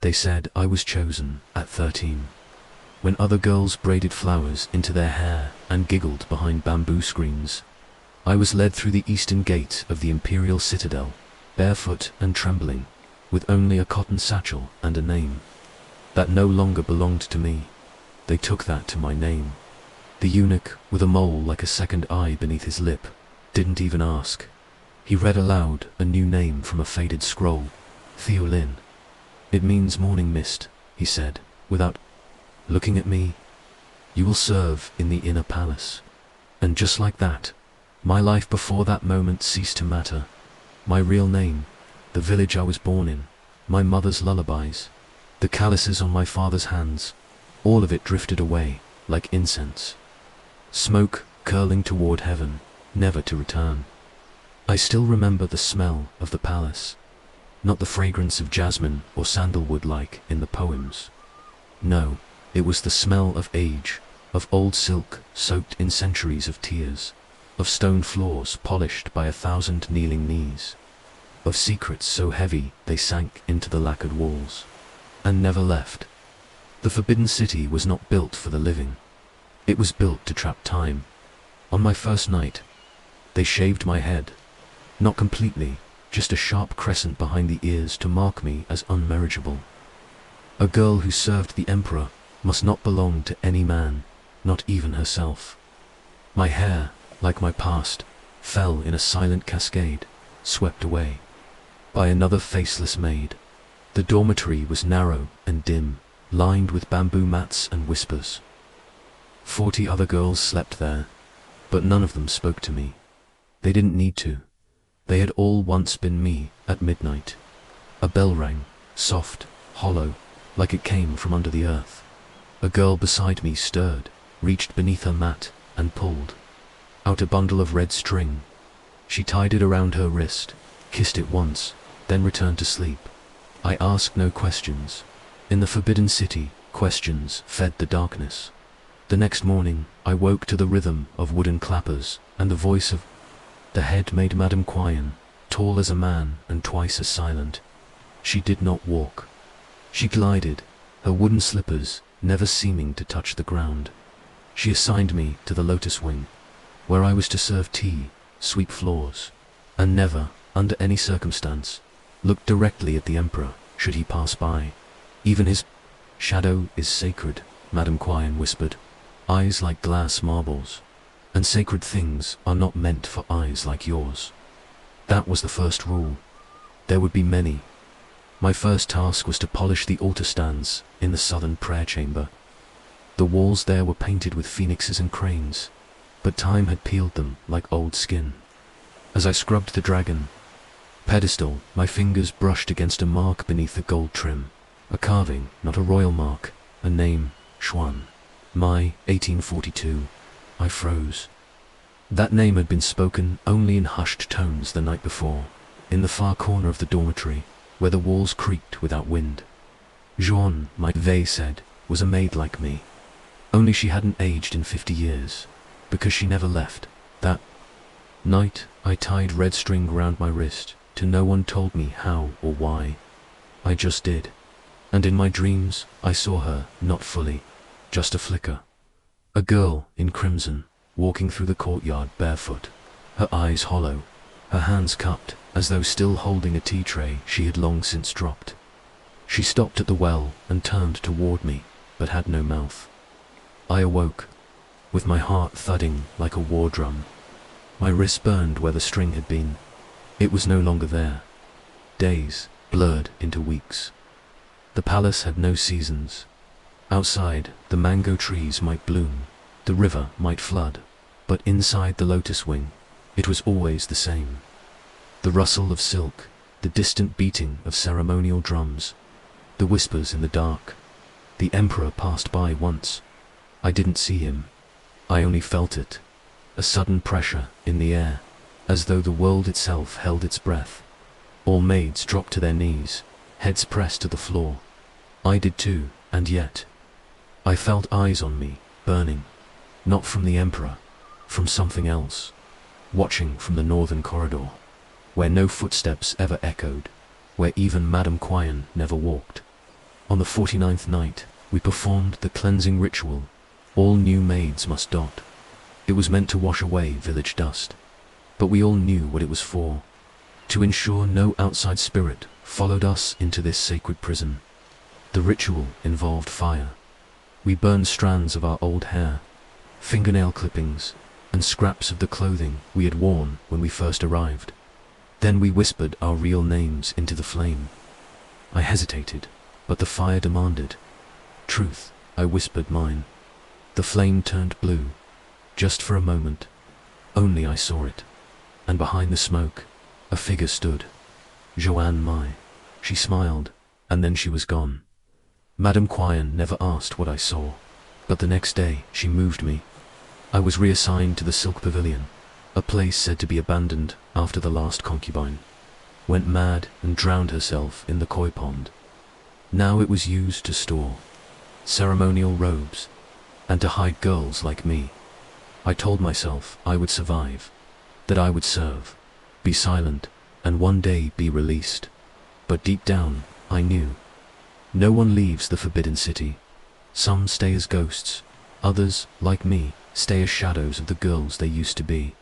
They said I was chosen at 13. When other girls braided flowers into their hair and giggled behind bamboo screens, I was led through the eastern gate of the imperial citadel, barefoot and trembling, with only a cotton satchel and a name that no longer belonged to me. They took that to my name. The eunuch, with a mole like a second eye beneath his lip, didn't even ask. He read aloud a new name from a faded scroll. Theolin. It means morning mist, he said, without looking at me. You will serve in the inner palace. And just like that, my life before that moment ceased to matter. My real name, the village I was born in, my mother's lullabies, the calluses on my father's hands, all of it drifted away like incense. Smoke curling toward heaven, never to return. I still remember the smell of the palace. Not the fragrance of jasmine or sandalwood like in the poems. No, it was the smell of age, of old silk soaked in centuries of tears, of stone floors polished by 1,000 kneeling knees, of secrets so heavy they sank into the lacquered walls, and never left. The Forbidden City was not built for the living. It was built to trap time. On my first night, they shaved my head. Not completely, just a sharp crescent behind the ears to mark me as unmarriageable. A girl who served the emperor must not belong to any man, not even herself. My hair, like my past, fell in a silent cascade, swept away by another faceless maid. The dormitory was narrow and dim, lined with bamboo mats and whispers. 40 other girls slept there, but none of them spoke to me. They didn't need to. They had all once been me at midnight. A bell rang, soft, hollow, like it came from under the earth. A girl beside me stirred, reached beneath her mat, and pulled out a bundle of red string. She tied it around her wrist, kissed it once, then returned to sleep. I asked no questions. In the Forbidden City, questions fed the darkness. The next morning, I woke to the rhythm of wooden clappers and the voice of the head maid Madame Quyen, tall as a man and twice as silent. She did not walk. She glided, her wooden slippers never seeming to touch the ground. She assigned me to the Lotus Wing, where I was to serve tea, sweep floors, and never, under any circumstance, look directly at the emperor should he pass by. Even his shadow is sacred, Madame Quyen whispered. Eyes like glass marbles, and sacred things are not meant for eyes like yours. That was the first rule. There would be many. My first task was to polish the altar stands in the southern prayer chamber. The walls there were painted with phoenixes and cranes, but time had peeled them like old skin. As I scrubbed the dragon pedestal, my fingers brushed against a mark beneath the gold trim. A carving, not a royal mark, a name, Xuan. My 1842. I froze. That name had been spoken only in hushed tones the night before, in the far corner of the dormitory, where the walls creaked without wind. Jeanne, they said, was a maid like me. Only she hadn't aged in 50 years, because she never left. That night, I tied red string round my wrist, till no one told me how or why. I just did. And in my dreams, I saw her, not fully, just a flicker. A girl in crimson, walking through the courtyard barefoot, her eyes hollow, her hands cupped, as though still holding a tea tray she had long since dropped. She stopped at the well and turned toward me, but had no mouth. I awoke, with my heart thudding like a war drum. My wrist burned where the string had been. It was no longer there. Days blurred into weeks. The palace had no seasons. Outside, the mango trees might bloom, the river might flood, but inside the Lotus Wing, it was always the same. The rustle of silk, the distant beating of ceremonial drums, the whispers in the dark. The emperor passed by once. I didn't see him. I only felt it, a sudden pressure in the air, as though the world itself held its breath. All maids dropped to their knees, heads pressed to the floor. I did too, and yet I felt eyes on me, burning, not from the emperor, from something else, watching from the northern corridor, where no footsteps ever echoed, where even Madame Quyen never walked. On the 49th night, we performed the cleansing ritual all new maids must dot. It was meant to wash away village dust. But we all knew what it was for. To ensure no outside spirit followed us into this sacred prison. The ritual involved fire. We burned strands of our old hair, fingernail clippings, and scraps of the clothing we had worn when we first arrived. Then we whispered our real names into the flame. I hesitated, but the fire demanded. Truth, I whispered mine. The flame turned blue, just for a moment. Only I saw it. And behind the smoke, a figure stood. Joanne Mai. She smiled, and then she was gone. Madame Quyen never asked what I saw, but the next day she moved me. I was reassigned to the Silk Pavilion, a place said to be abandoned after the last concubine went mad and drowned herself in the koi pond. Now it was used to store ceremonial robes and to hide girls like me. I told myself I would survive, that I would serve, be silent, and one day be released. But deep down, I knew. No one leaves the Forbidden City. Some stay as ghosts, others, like me, stay as shadows of the girls they used to be.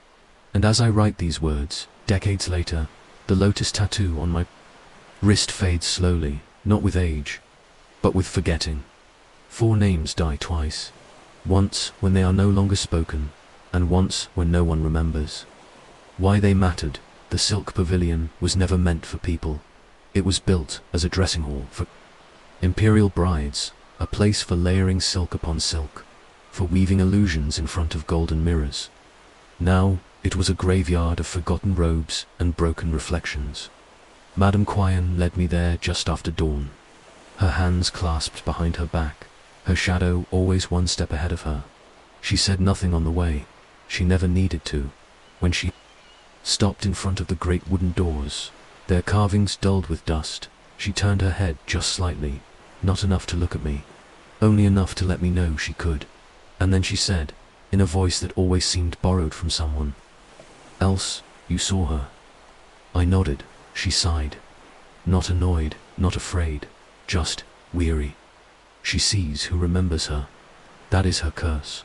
And as I write these words, decades later, the lotus tattoo on my wrist fades slowly, not with age, but with forgetting. 4 names die twice. Once when they are no longer spoken, and once when no one remembers. Why they mattered, the Silk Pavilion was never meant for people. It was built as a dressing hall for imperial brides, a place for layering silk upon silk, for weaving illusions in front of golden mirrors. Now, it was a graveyard of forgotten robes and broken reflections. Madame Quyen led me there just after dawn, her hands clasped behind her back, her shadow always one step ahead of her. She said nothing on the way. She never needed to. When she stopped in front of the great wooden doors, their carvings dulled with dust, she turned her head just slightly, not enough to look at me, only enough to let me know she could. And then she said, in a voice that always seemed borrowed from someone, "Else, you saw her." I nodded. She sighed. Not annoyed, not afraid, just weary. She sees who remembers her. That is her curse.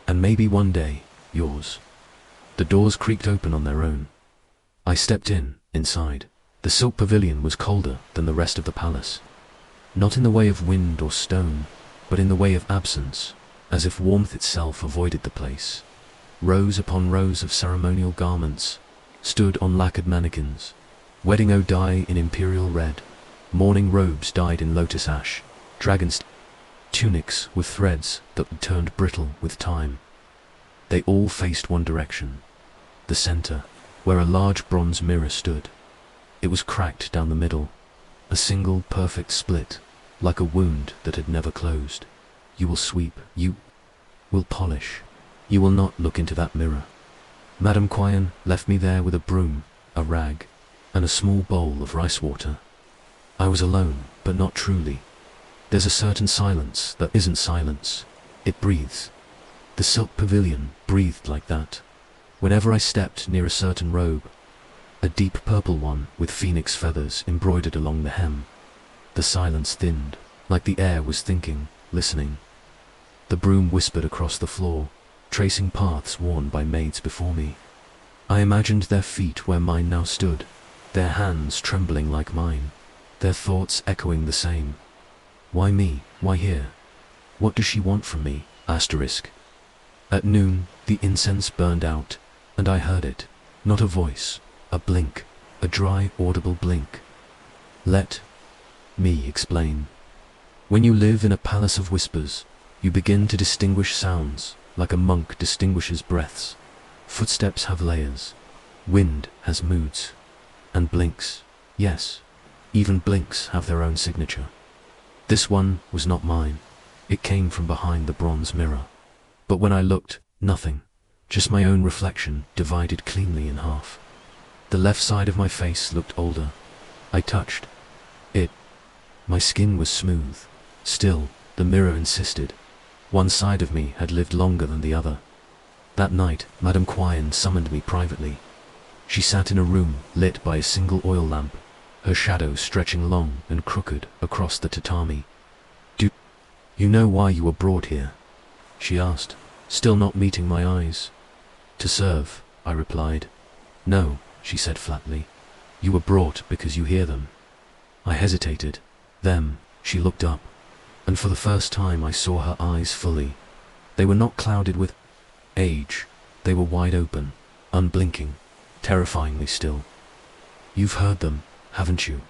And maybe one day, yours. The doors creaked open on their own. I stepped inside. The Silk Pavilion was colder than the rest of the palace. Not in the way of wind or stone, but in the way of absence, as if warmth itself avoided the place. Rows upon rows of ceremonial garments stood on lacquered mannequins. Wedding eau dye in imperial red, mourning robes dyed in lotus ash, dragons' tunics with threads that turned brittle with time. They all faced one direction, the center, where a large bronze mirror stood. It was cracked down the middle, a single perfect split, like a wound that had never closed. You will sweep, you will polish. You will not look into that mirror. Madame Quyen left me there with a broom, a rag, and a small bowl of rice water. I was alone, but not truly. There's a certain silence that isn't silence. It breathes. The Silk Pavilion breathed like that. Whenever I stepped near a certain robe, a deep purple one with phoenix feathers embroidered along the hem, the silence thinned, like the air was thinking, listening. The broom whispered across the floor, tracing paths worn by maids before me. I imagined their feet where mine now stood, their hands trembling like mine, their thoughts echoing the same. Why me? Why here? What does she want from me? Asterisk. At noon, the incense burned out, and I heard it. Not a voice, a blink, a dry, audible blink. Let me explain. When you live in a palace of whispers, you begin to distinguish sounds, like a monk distinguishes breaths. Footsteps have layers. Wind has moods. And blinks, yes, even blinks have their own signature. This one was not mine. It came from behind the bronze mirror. But when I looked, nothing, just my own reflection divided cleanly in half. The left side of my face looked older. I touched it. My skin was smooth. Still, the mirror insisted. One side of me had lived longer than the other. That night, Madame Quyen summoned me privately. She sat in a room lit by a single oil lamp, her shadow stretching long and crooked across the tatami. You know why you were brought here? She asked, still not meeting my eyes. To serve, I replied. No, she said flatly. You were brought because you hear them. I hesitated. Them, she looked up, and for the first time I saw her eyes fully. They were not clouded with age. They were wide open, unblinking, terrifyingly still. You've heard them, haven't you?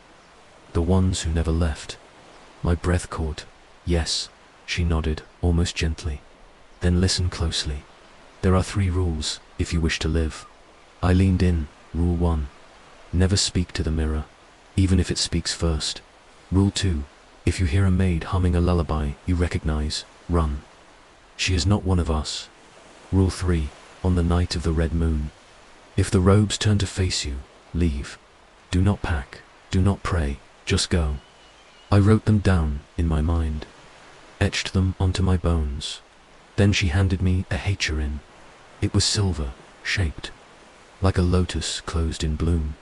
The ones who never left. My breath caught. Yes, she nodded, almost gently. Then listen closely. There are 3 rules, if you wish to live. I leaned in. Rule 1. Never speak to the mirror, even if it speaks first. Rule 2. If you hear a maid humming a lullaby you recognize, run. She is not one of us. Rule 3. On the night of the red moon. If the robes turn to face you, leave. Do not pack, do not pray, just go. I wrote them down in my mind, etched them onto my bones. Then she handed me a hachurin. It was silver, shaped, like a lotus closed in bloom.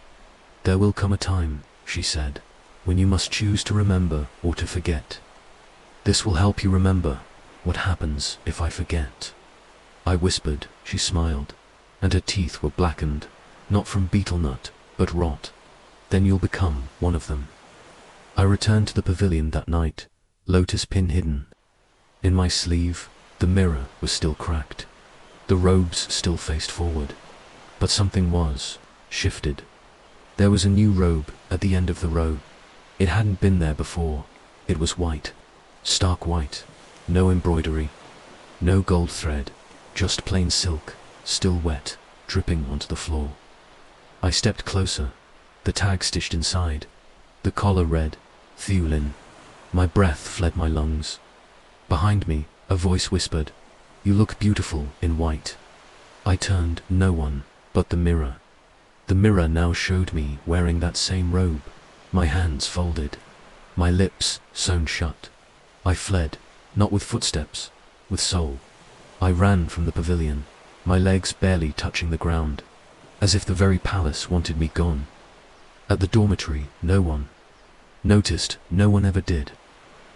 There will come a time, she said, when you must choose to remember or to forget. This will help you remember. What happens if I forget? I whispered. She smiled, and her teeth were blackened, not from betel nut, but rot. Then you'll become one of them. I returned to the pavilion that night, lotus pin hidden. In my sleeve, the mirror was still cracked. The robes still faced forward. But something was shifted. There was a new robe at the end of the row. It hadn't been there before. It was white, stark white, no embroidery, no gold thread, just plain silk, still wet, dripping onto the floor. I stepped closer, the tag stitched inside, the collar read, Thulin. My breath fled my lungs. Behind me, a voice whispered, "You look beautiful in white." I turned. No one, but the mirror. The mirror now showed me wearing that same robe, my hands folded, my lips sewn shut. I fled, not with footsteps, with soul. I ran from the pavilion, my legs barely touching the ground, as if the very palace wanted me gone. At the dormitory, no one noticed, no one ever did.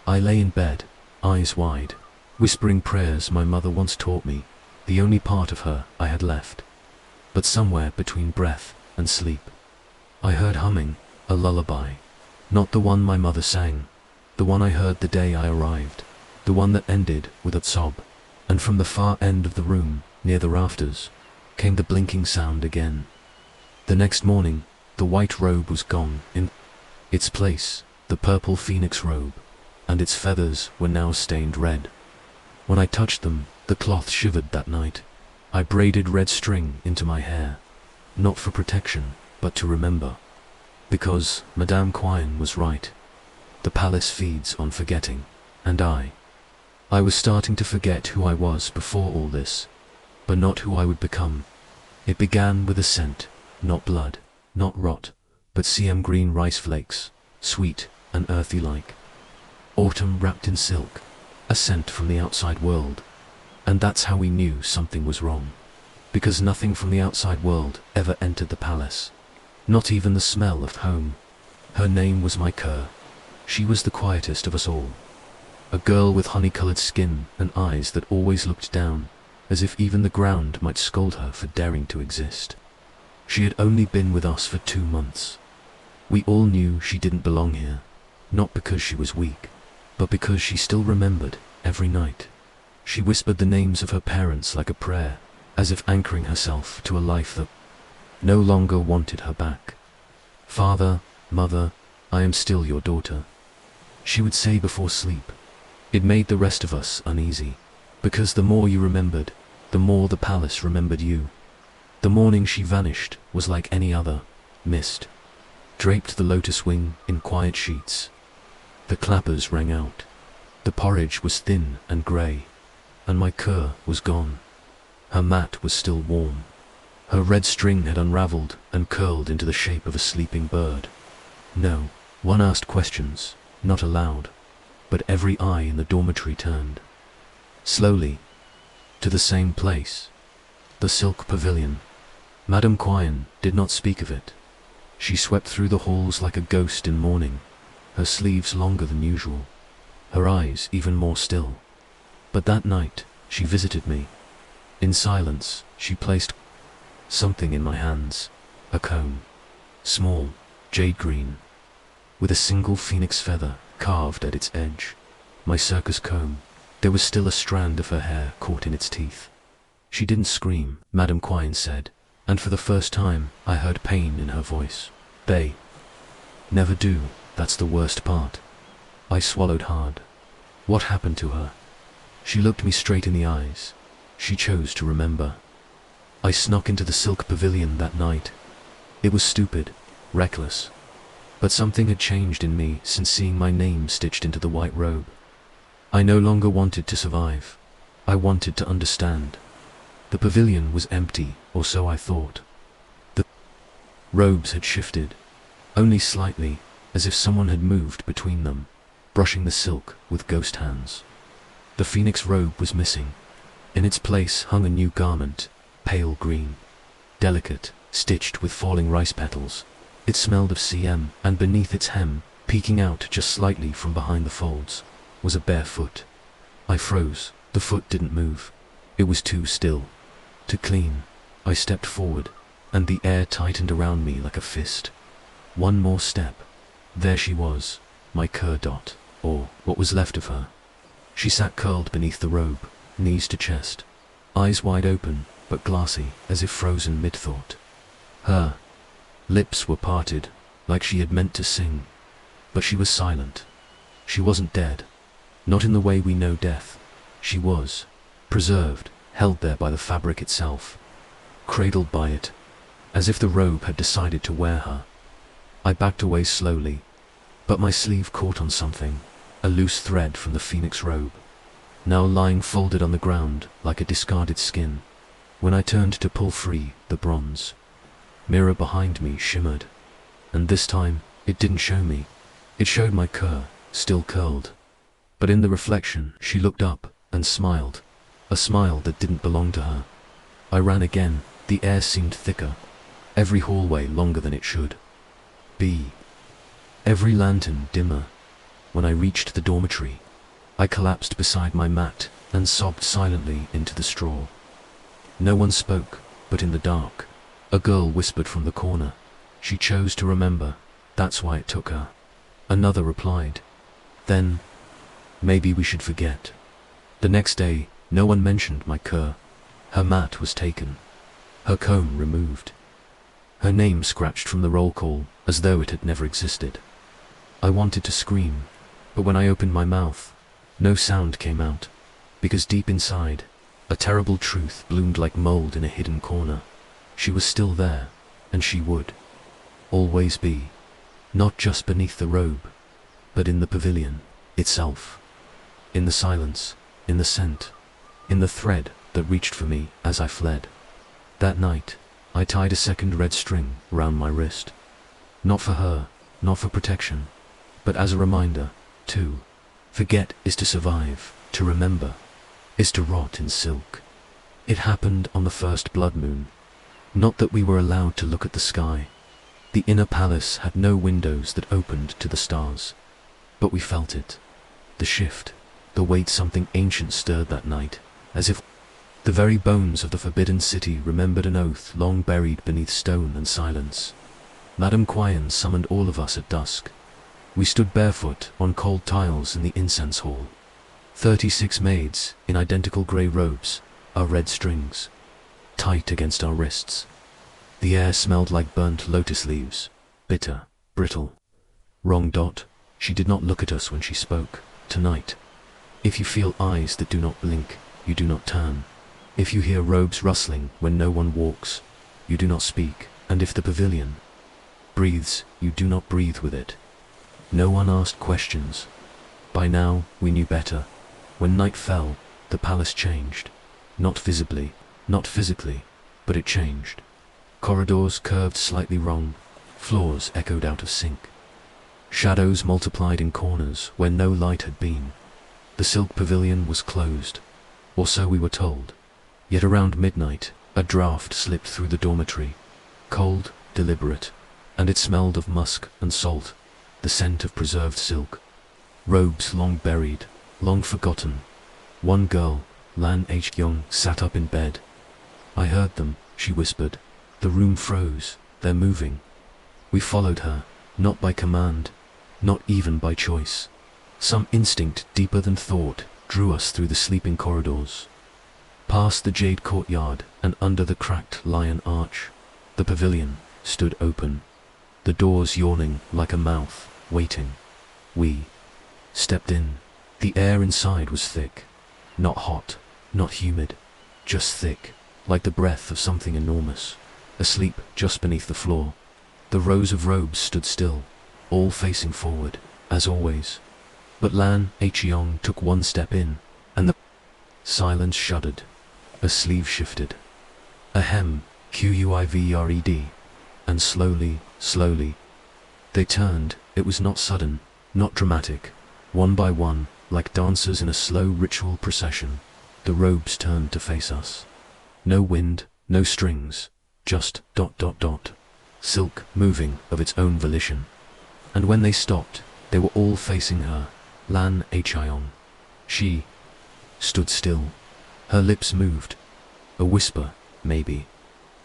I lay in bed, eyes wide, whispering prayers my mother once taught me, the only part of her I had left. But somewhere between breath and sleep, I heard humming, a lullaby. Not the one my mother sang, the one I heard the day I arrived, the one that ended with a sob. And from the far end of the room, near the rafters, came the blinking sound again. The next morning, the white robe was gone. In its place, the purple phoenix robe, and its feathers were now stained red. When I touched them, the cloth shivered that night. I braided red string into my hair, not for protection, but to remember. Because Madame Quine was right. The palace feeds on forgetting, and I was starting to forget who I was before all this, but not who I would become. It began with a scent, not blood, not rot, but CM green rice flakes, sweet and earthy like autumn wrapped in silk, a scent from the outside world. And that's how we knew something was wrong, because nothing from the outside world ever entered the palace, not even the smell of home. Her name was my cur. She was the quietest of us all. A girl with honey-colored skin and eyes that always looked down, as if even the ground might scold her for daring to exist. She had only been with us for 2 months. We all knew she didn't belong here, not because she was weak, but because she still remembered every night. She whispered the names of her parents like a prayer, as if anchoring herself to a life that no longer wanted her back. "Father, mother, I am still your daughter," she would say before sleep. It made the rest of us uneasy, because the more you remembered, the more the palace remembered you. The morning she vanished was like any other, mist draped the lotus wing in quiet sheets. The clappers rang out. The porridge was thin and grey, and my cur was gone. Her mat was still warm. Her red string had unravelled and curled into the shape of a sleeping bird. No one asked questions, not aloud, but every eye in the dormitory turned. Slowly, to the same place, the silk pavilion. Madame Quine did not speak of it. She swept through the halls like a ghost in mourning, her sleeves longer than usual. her eyes even more still. But that night, she visited me. In silence, she placed something in my hands, a comb, small, jade green, with a single phoenix feather carved at its edge. My circus comb. There was still a strand of her hair caught in its teeth. She didn't scream, Madame Quine said, and for the first time I heard pain in her voice. They never do, that's the worst part. I swallowed hard. What happened to her? She looked me straight in the eyes. She chose to remember. I snuck into the silk pavilion that night. It was stupid, reckless. But something had changed in me since seeing my name stitched into the white robe. I no longer wanted to survive. I wanted to understand. The pavilion was empty, or so I thought. The robes had shifted, only slightly, as if someone had moved between them, brushing the silk with ghost hands. The phoenix robe was missing. In its place hung a new garment, pale green, delicate, stitched with falling rice petals. It smelled of CM, and beneath its hem, peeking out just slightly from behind the folds, was a bare foot. I froze. The foot didn't move. It was too still. To clean. I stepped forward, and the air tightened around me like a fist. One more step. There she was, my cur dot, or what was left of her. She sat curled beneath the robe, knees to chest, eyes wide open, but glassy, as if frozen mid-thought. Her lips were parted, like she had meant to sing, but she was silent. She wasn't dead. Not in the way we know death. She was preserved, held there by the fabric itself, cradled by it, as if the robe had decided to wear her. I backed away slowly, but my sleeve caught on something, a loose thread from the phoenix robe, now lying folded on the ground like a discarded skin. When I turned to pull free, the bronze mirror behind me shimmered, and this time it didn't show me. It showed my cur, still curled. But in the reflection, she looked up and smiled, a smile that didn't belong to her. I ran again. The air seemed thicker, every hallway longer than it should be, every lantern dimmer. When I reached the dormitory, I collapsed beside my mat and sobbed silently into the straw. No one spoke, but in the dark, a girl whispered from the corner. She chose to remember, that's why it took her. Another replied, then, maybe we should forget. The next day, no one mentioned my cur. Her mat was taken, her comb removed, her name scratched from the roll call as though it had never existed. I wanted to scream, but when I opened my mouth, no sound came out, because deep inside, a terrible truth bloomed like mold in a hidden corner. She was still there, and she would always be, not just beneath the robe, but in the pavilion itself, in the silence, in the scent, in the thread that reached for me as I fled. That night, I tied a second red string round my wrist. Not for her, not for protection, but as a reminder, to forget is to survive, to remember is to rot in silk. It happened on the first blood moon. Not that we were allowed to look at the sky. The inner palace had no windows that opened to the stars. But we felt it. The shift, the weight. Something ancient stirred that night, as if the very bones of the forbidden city remembered an oath long buried beneath stone and silence. Madame Quine summoned all of us at dusk. We stood barefoot on cold tiles in the incense hall. 36 maids in identical grey robes, our red strings tight against our wrists. The air smelled like burnt lotus leaves, bitter, brittle. Wrong dot. She did not look at us when she spoke. Tonight, if you feel eyes that do not blink, you do not turn. If you hear robes rustling when no one walks, you do not speak. And if the pavilion breathes, you do not breathe with it. No one asked questions. By now, we knew better. When night fell, the palace changed. Not visibly, not physically, but it changed. Corridors curved slightly wrong, floors echoed out of sync. Shadows multiplied in corners where no light had been. The silk pavilion was closed, or so we were told. Yet around midnight, a draught slipped through the dormitory, cold, deliberate, and it smelled of musk and salt, the scent of preserved silk. robes long buried, long forgotten. One girl, Lan H. Young, sat up in bed. I heard them, she whispered. The room froze, they're moving. We followed her, not by command, not even by choice. Some instinct deeper than thought drew us through the sleeping corridors. Past the jade courtyard and under the cracked lion arch, the pavilion stood open, the doors yawning like a mouth, waiting. We stepped in. The air inside was thick, not hot, not humid, just thick, like the breath of something enormous, asleep just beneath the floor. The rows of robes stood still, all facing forward, as always. But Lan Cheong took one step in, and the silence shuddered. A sleeve shifted. A hem, Quivred, and slowly, they turned. It was not sudden, not dramatic. One by one, like dancers in a slow ritual procession, the robes turned to face us. No wind, no strings, just ... silk moving of its own volition. And when they stopped, they were all facing her, Lan Cheong. She stood still. Her lips moved. A whisper, maybe.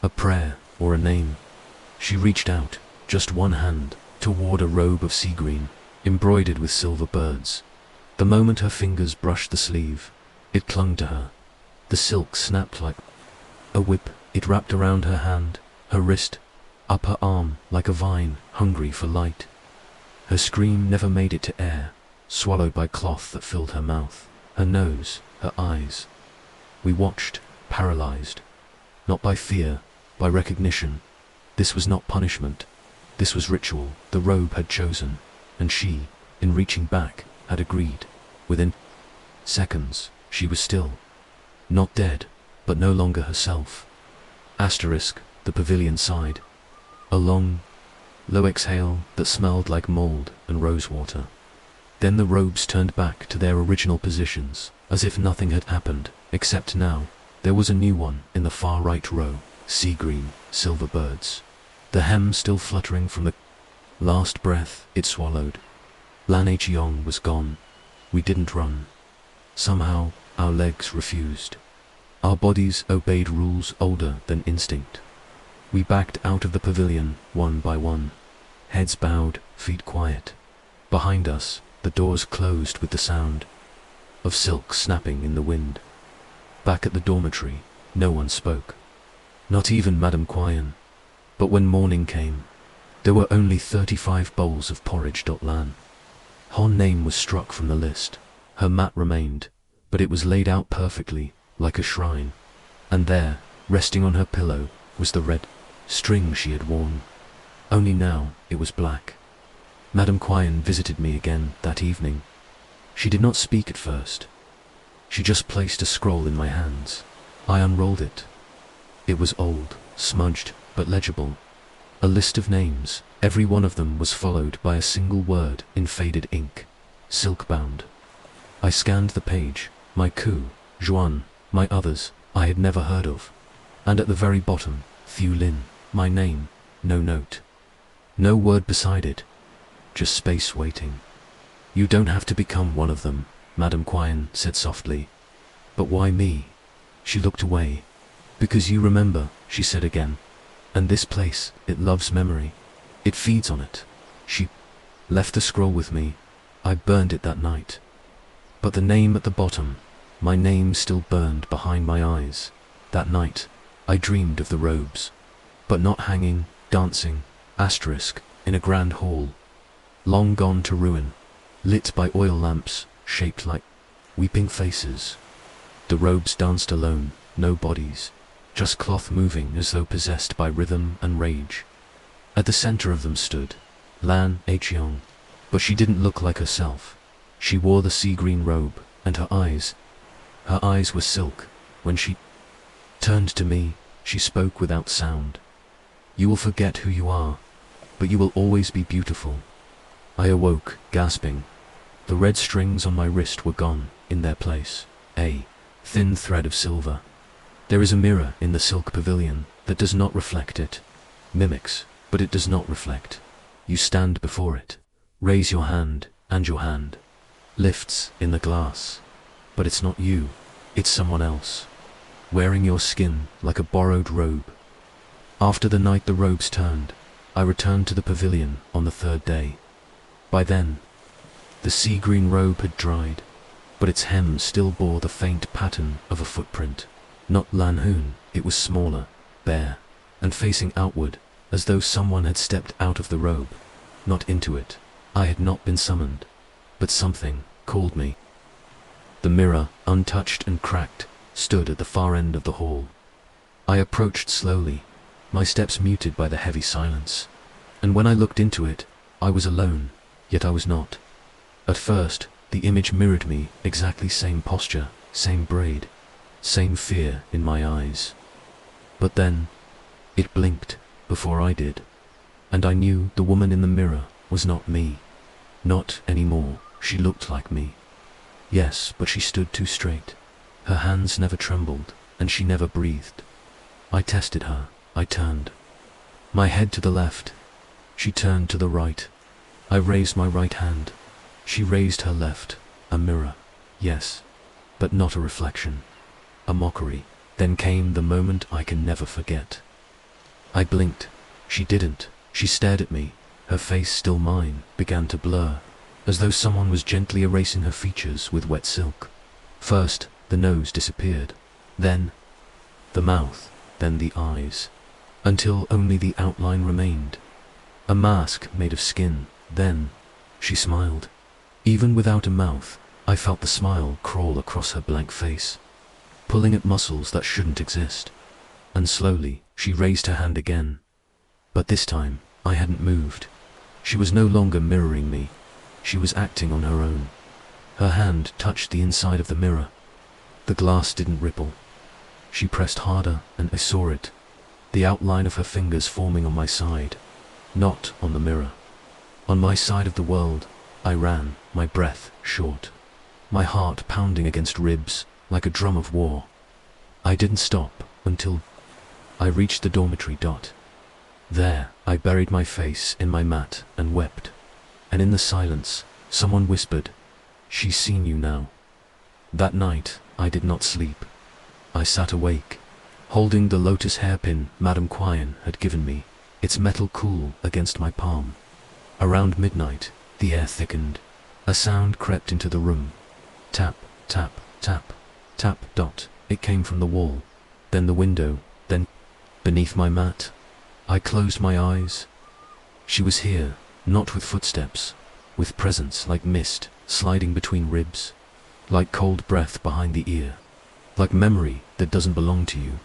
A prayer, or a name. She reached out, just one hand, toward a robe of sea green, embroidered with silver birds. The moment her fingers brushed the sleeve, it clung to her. The silk snapped like a whip. It wrapped around her hand, her wrist, up her arm like a vine, hungry for light. Her scream never made it to air, swallowed by cloth that filled her mouth, her nose, her eyes. We watched, paralyzed. Not by fear, by recognition. This was not punishment. This was ritual the robe had chosen, and she, in reaching back, had agreed. Within seconds, she was still. Not dead, but no longer herself. Asterisk, the pavilion sighed. A long, low exhale that smelled like mold and rosewater. Then the robes turned back to their original positions, as if nothing had happened, except now, there was a new one in the far right row, sea green, silver birds. The hem still fluttering from the last breath it swallowed. Lan Cheong was gone. We didn't run. Somehow, our legs refused. Our bodies obeyed rules older than instinct. We backed out of the pavilion, one by one. Heads bowed, feet quiet. Behind us, the doors closed with the sound of silk snapping in the wind. Back at the dormitory, no one spoke. Not even Madame Quyen. But when morning came, there were only 35 bowls of porridge. Lan. Her name was struck from the list. Her mat remained, but it was laid out perfectly, like a shrine. And there, resting on her pillow, was the red string she had worn. Only now, it was black. Madame Quyen visited me again that evening. She did not speak at first. She just placed a scroll in my hands. I unrolled it. It was old, smudged, but legible. A list of names. Every one of them was followed by a single word in faded ink. Silk-bound. I scanned the page. My Ku, Juan, my others, I had never heard of. And at the very bottom, Thieu Lin, my name, no note. No word beside it. Just space waiting. You don't have to become one of them, Madame Quyen said softly. But why me? She looked away. Because you remember, she said again. And this place, it loves memory. It feeds on it. She left the scroll with me. I burned it that night. But the name at the bottom, my name still burned behind my eyes. That night, I dreamed of the robes. But not hanging, dancing, asterisk, in a grand hall. Long gone to ruin. Lit by oil lamps, shaped like weeping faces. The robes danced alone, no bodies. Just cloth moving as though possessed by rhythm and rage. At the center of them stood Lan Cheong, but she didn't look like herself. She wore the sea green robe, and her eyes were silk. When she turned to me, she spoke without sound. You will forget who you are, but you will always be beautiful. I awoke, gasping. The red strings on my wrist were gone, in their place, a thin thread of silver. There is a mirror in the silk pavilion that does not reflect it. Mimics, but it does not reflect. You stand before it. Raise your hand, and your hand. lifts in the glass. But it's not you, it's someone else, wearing your skin like a borrowed robe. After the night the robes turned, I returned to the pavilion on the third day. By then, the sea-green robe had dried, but its hem still bore the faint pattern of a footprint. Not Lanhoon, it was smaller, bare, and facing outward, as though someone had stepped out of the robe, not into it. I had not been summoned, but something called me. The mirror, untouched and cracked, stood at the far end of the hall. I approached slowly, my steps muted by the heavy silence, and when I looked into it, I was alone, yet I was not. At first, the image mirrored me, exactly same posture, same braid, same fear in my eyes. But then, it blinked before I did, and I knew the woman in the mirror was not me. Not anymore. She looked like me. Yes, but she stood too straight. Her hands never trembled, and she never breathed. I tested her. I turned my head to the left. She turned to the right. I raised my right hand. She raised her left. A mirror. Yes, but not a reflection. A mockery. Then came the moment I can never forget. I blinked. She didn't. She stared at me. Her face, still mine, began to blur, as though someone was gently erasing her features with wet silk. First, the nose disappeared, then the mouth, then the eyes, until only the outline remained. A mask made of skin. Then she smiled. Even without a mouth, I felt the smile crawl across her blank face, pulling at muscles that shouldn't exist. And slowly, she raised her hand again. But this time, I hadn't moved. She was no longer mirroring me. She was acting on her own. Her hand touched the inside of the mirror. The glass didn't ripple. She pressed harder, and I saw it, the outline of her fingers forming on my side, not on the mirror. On my side of the world, I ran, my breath short, my heart pounding against ribs like a drum of war. I didn't stop until I reached the dormitory. There, I buried my face in my mat and wept. And in the silence, someone whispered, "She's seen you now." That night, I did not sleep. I sat awake, holding the lotus hairpin Madame Quyen had given me, its metal cool against my palm. Around midnight, the air thickened. A sound crept into the room. Tap, tap, tap, tap. It came from the wall, then the window, then beneath my mat. I closed my eyes. She was here, not with footsteps, with presence like mist sliding between ribs, like cold breath behind the ear, like memory that doesn't belong to you.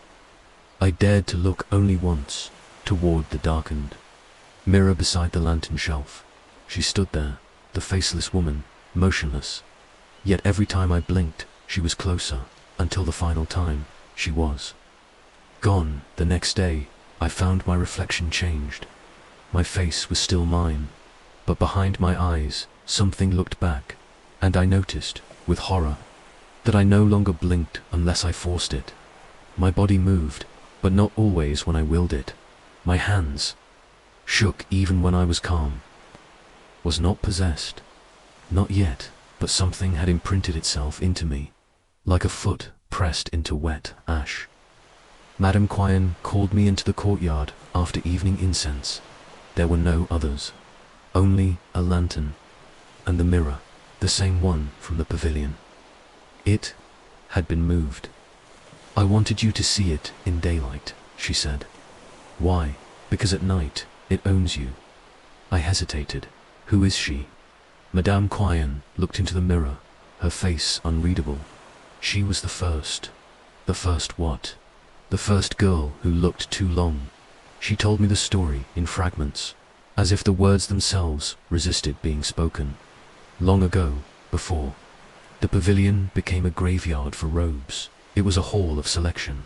I dared to look only once, toward the darkened mirror beside the lantern shelf. She stood there, the faceless woman, motionless. Yet every time I blinked, she was closer, until the final time, she was gone. The next day, I found my reflection changed. My face was still mine, but behind my eyes, something looked back, and I noticed, with horror, that I no longer blinked unless I forced it. My body moved, but not always when I willed it. My hands shook even when I was calm. Was not possessed. Not yet, but something had imprinted itself into me, like a foot pressed into wet ash. Madame Quyen called me into the courtyard after evening incense. There were no others, only a lantern, and the mirror, the same one from the pavilion. It had been moved. "I wanted you to see it in daylight," she said. "Why? Because at night, it owns you." I hesitated. Who is she? Madame Quyen looked into the mirror, her face unreadable. She was the first. The first what? The first girl who looked too long. She told me the story in fragments, as if the words themselves resisted being spoken. Long ago, before the pavilion became a graveyard for robes, it was a hall of selection.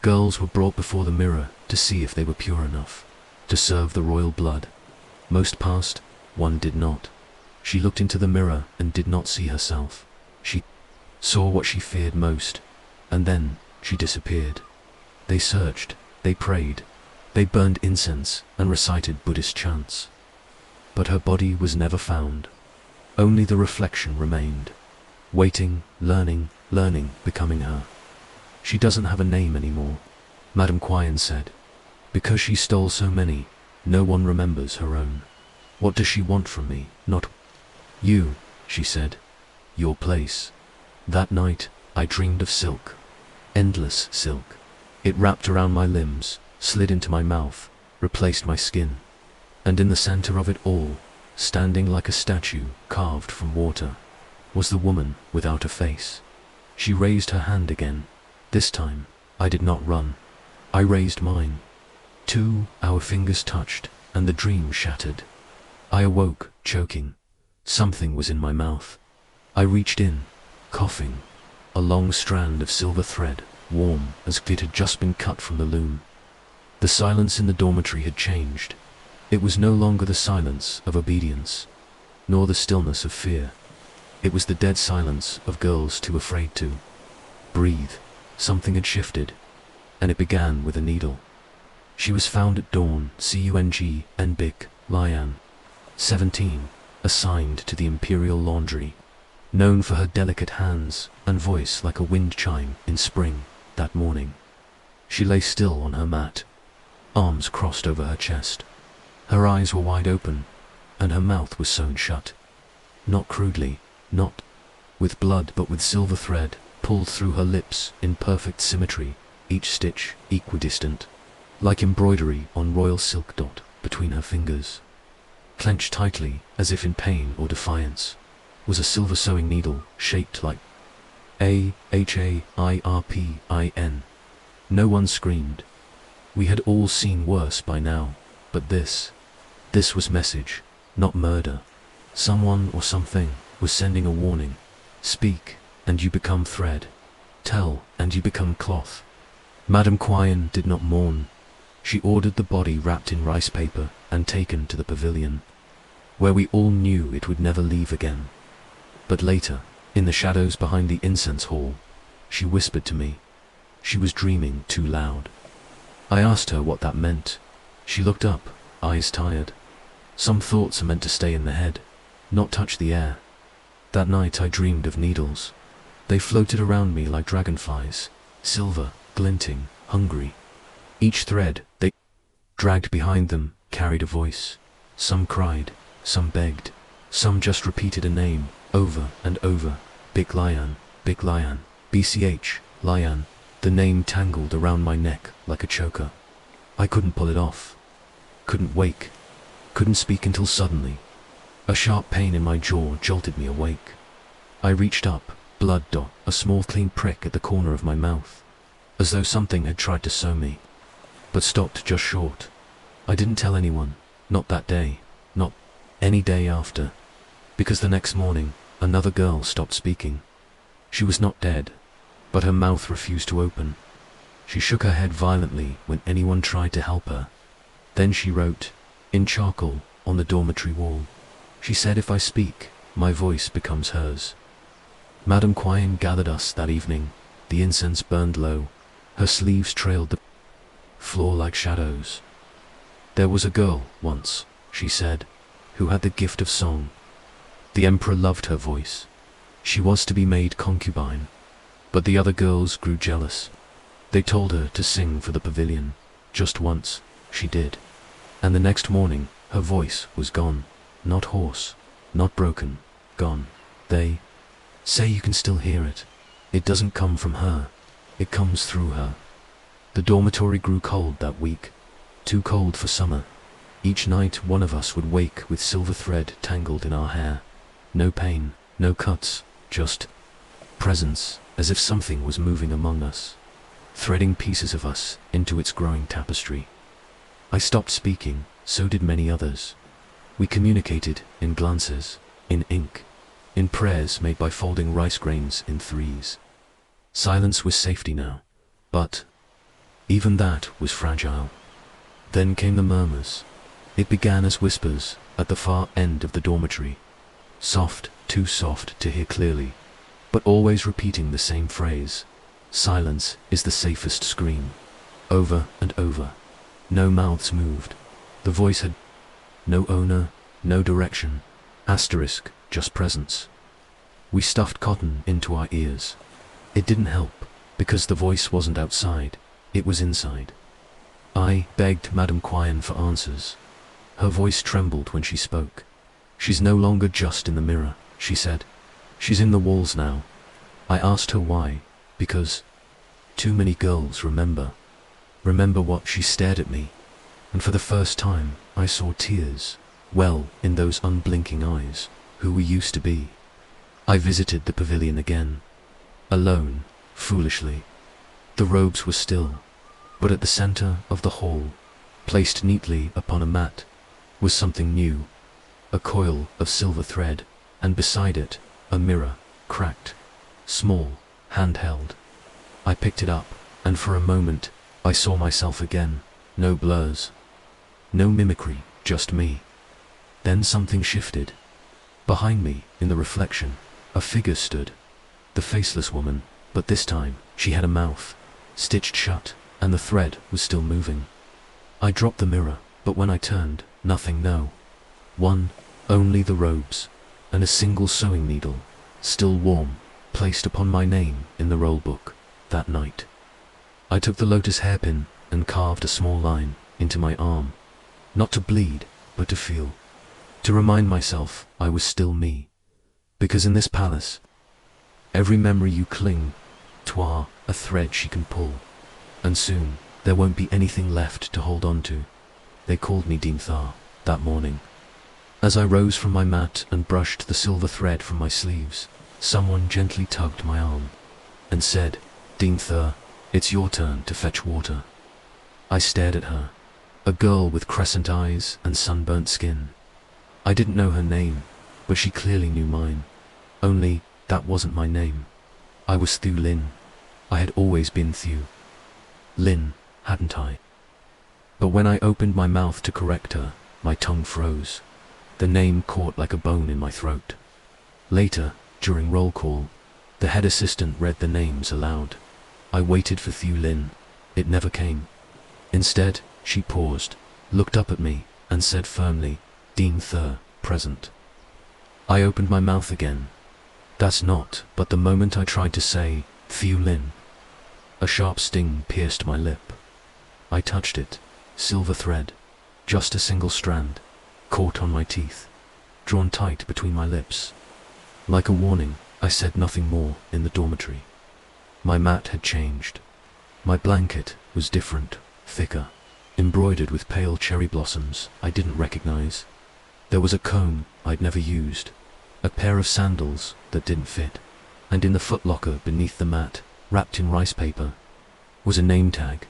Girls were brought before the mirror to see if they were pure enough to serve the royal blood. Most passed, one did not. She looked into the mirror and did not see herself. She saw what she feared most, and then she disappeared. They searched, they prayed, they burned incense and recited Buddhist chants. But her body was never found. Only the reflection remained. Waiting, learning, becoming her. She doesn't have a name anymore, Madame Quyen said. Because she stole so many, no one remembers her own. What does she want from me? Not you, she said. Your place. That night, I dreamed of silk. Endless silk. It wrapped around my limbs, slid into my mouth, replaced my skin. And in the center of it all, standing like a statue carved from water, was the woman without a face. She raised her hand again. This time, I did not run. I raised mine. Our fingers touched, and the dream shattered. I awoke, choking. Something was in my mouth. I reached in, coughing. A long strand of silver thread, warm as if it had just been cut from the loom. The silence in the dormitory had changed. It was no longer the silence of obedience, nor the stillness of fear. It was the dead silence of girls too afraid to breathe. Something had shifted, and it began with a needle. She was found at dawn, Cung and Bic, Lyan, 17, assigned to the Imperial Laundry, known for her delicate hands and voice like a wind chime in spring. That morning, she lay still on her mat, arms crossed over her chest. Her eyes were wide open, and her mouth was sewn shut. Not crudely, not with blood, but with silver thread pulled through her lips in perfect symmetry, each stitch equidistant, like embroidery on royal silk dot between her fingers. Clenched tightly, as if in pain or defiance, was a silver sewing needle shaped like AHAIRPIN. No one screamed. We had all seen worse by now, but this was message, not murder. Someone or something was sending a warning. Speak, and you become thread. Tell, and you become cloth. Madame Quyen did not mourn. She ordered the body wrapped in rice paper and taken to the pavilion, where we all knew it would never leave again. But later, in the shadows behind the incense hall, she whispered to me. She was dreaming too loud. I asked her what that meant. She looked up, eyes tired. Some thoughts are meant to stay in the head, not touch the air. That night I dreamed of needles. They floated around me like dragonflies, silver, glinting, hungry. Each thread they dragged behind them carried a voice. Some cried, some begged, some just repeated a name, over and over. Bic Lyan, BCH, Lyan. The name tangled around my neck like a choker. I couldn't pull it off. Couldn't wake. Couldn't speak until suddenly, a sharp pain in my jaw jolted me awake. I reached up, blood dot, a small clean prick at the corner of my mouth, as though something had tried to sew me, but stopped just short. I didn't tell anyone, not that day, not any day after, because the next morning, another girl stopped speaking. She was not dead, but her mouth refused to open. She shook her head violently when anyone tried to help her. Then she wrote, in charcoal, on the dormitory wall. She said if I speak, my voice becomes hers. Madame Quyen gathered us that evening. The incense burned low. Her sleeves trailed the floor like shadows. There was a girl, once, she said, who had the gift of song. The emperor loved her voice. She was to be made concubine. But the other girls grew jealous. They told her to sing for the pavilion. Just once, she did. And the next morning, her voice was gone. Not hoarse, not broken, gone. They say you can still hear it. It doesn't come from her. It comes through her. The dormitory grew cold that week. Too cold for summer. Each night one of us would wake with silver thread tangled in our hair. No pain, no cuts, just presence, as if something was moving among us, threading pieces of us into its growing tapestry. I stopped speaking, so did many others. We communicated in glances, in ink, in prayers made by folding rice grains in threes. Silence was safety now, but even that was fragile. Then came the murmurs. It began as whispers at the far end of the dormitory, soft, too soft to hear clearly, but always repeating the same phrase. Silence is the safest scream. Over and over. No mouths moved. The voice had no owner, no direction, Asterisk, just presents. We stuffed cotton into our ears. It didn't help, because the voice wasn't outside, it was inside. I begged Madame Quyen for answers. Her voice trembled when she spoke. She's no longer just in the mirror, she said. She's in the walls now. I asked her why, because too many girls remember what. She stared at me, and for the first time I saw tears well in those unblinking eyes. Who we used to be. I visited the pavilion again. Alone, foolishly. The robes were still, but at the center of the hall, placed neatly upon a mat, was something new. A coil of silver thread, and beside it, a mirror, cracked, small, handheld. I picked it up, and for a moment, I saw myself again. No blurs. No mimicry, just me. Then something shifted. Behind me, in the reflection, a figure stood. The faceless woman, but this time, she had a mouth, stitched shut, and the thread was still moving. I dropped the mirror, but when I turned, nothing, no. Only the robes, and a single sewing needle, still warm, placed upon my name in the roll book, that night. I took the lotus hairpin and carved a small line into my arm, not to bleed, but to feel. To remind myself I was still me. Because in this palace, every memory you cling to are a thread she can pull, and soon there won't be anything left to hold on to. They called me Dynasty that morning. As I rose from my mat and brushed the silver thread from my sleeves, someone gently tugged my arm and said, Dynasty, it's your turn to fetch water. I stared at her, a girl with crescent eyes and sunburnt skin. I didn't know her name, but she clearly knew mine. Only, that wasn't my name. I was Thu Lin. I had always been Thu Lin, hadn't I? But when I opened my mouth to correct her, my tongue froze. The name caught like a bone in my throat. Later, during roll call, the head assistant read the names aloud. I waited for Thu Lin. It never came. Instead, she paused, looked up at me, and said firmly, Dynasty, present. I opened my mouth again. That's not, but the moment I tried to say, Thu Lin, a sharp sting pierced my lip. I touched it, silver thread, just a single strand, caught on my teeth, drawn tight between my lips. Like a warning, I said nothing more in the dormitory. My mat had changed. My blanket was different, thicker, embroidered with pale cherry blossoms I didn't recognize. There was a comb I'd never used, a pair of sandals that didn't fit, and in the footlocker beneath the mat, wrapped in rice paper, was a name tag,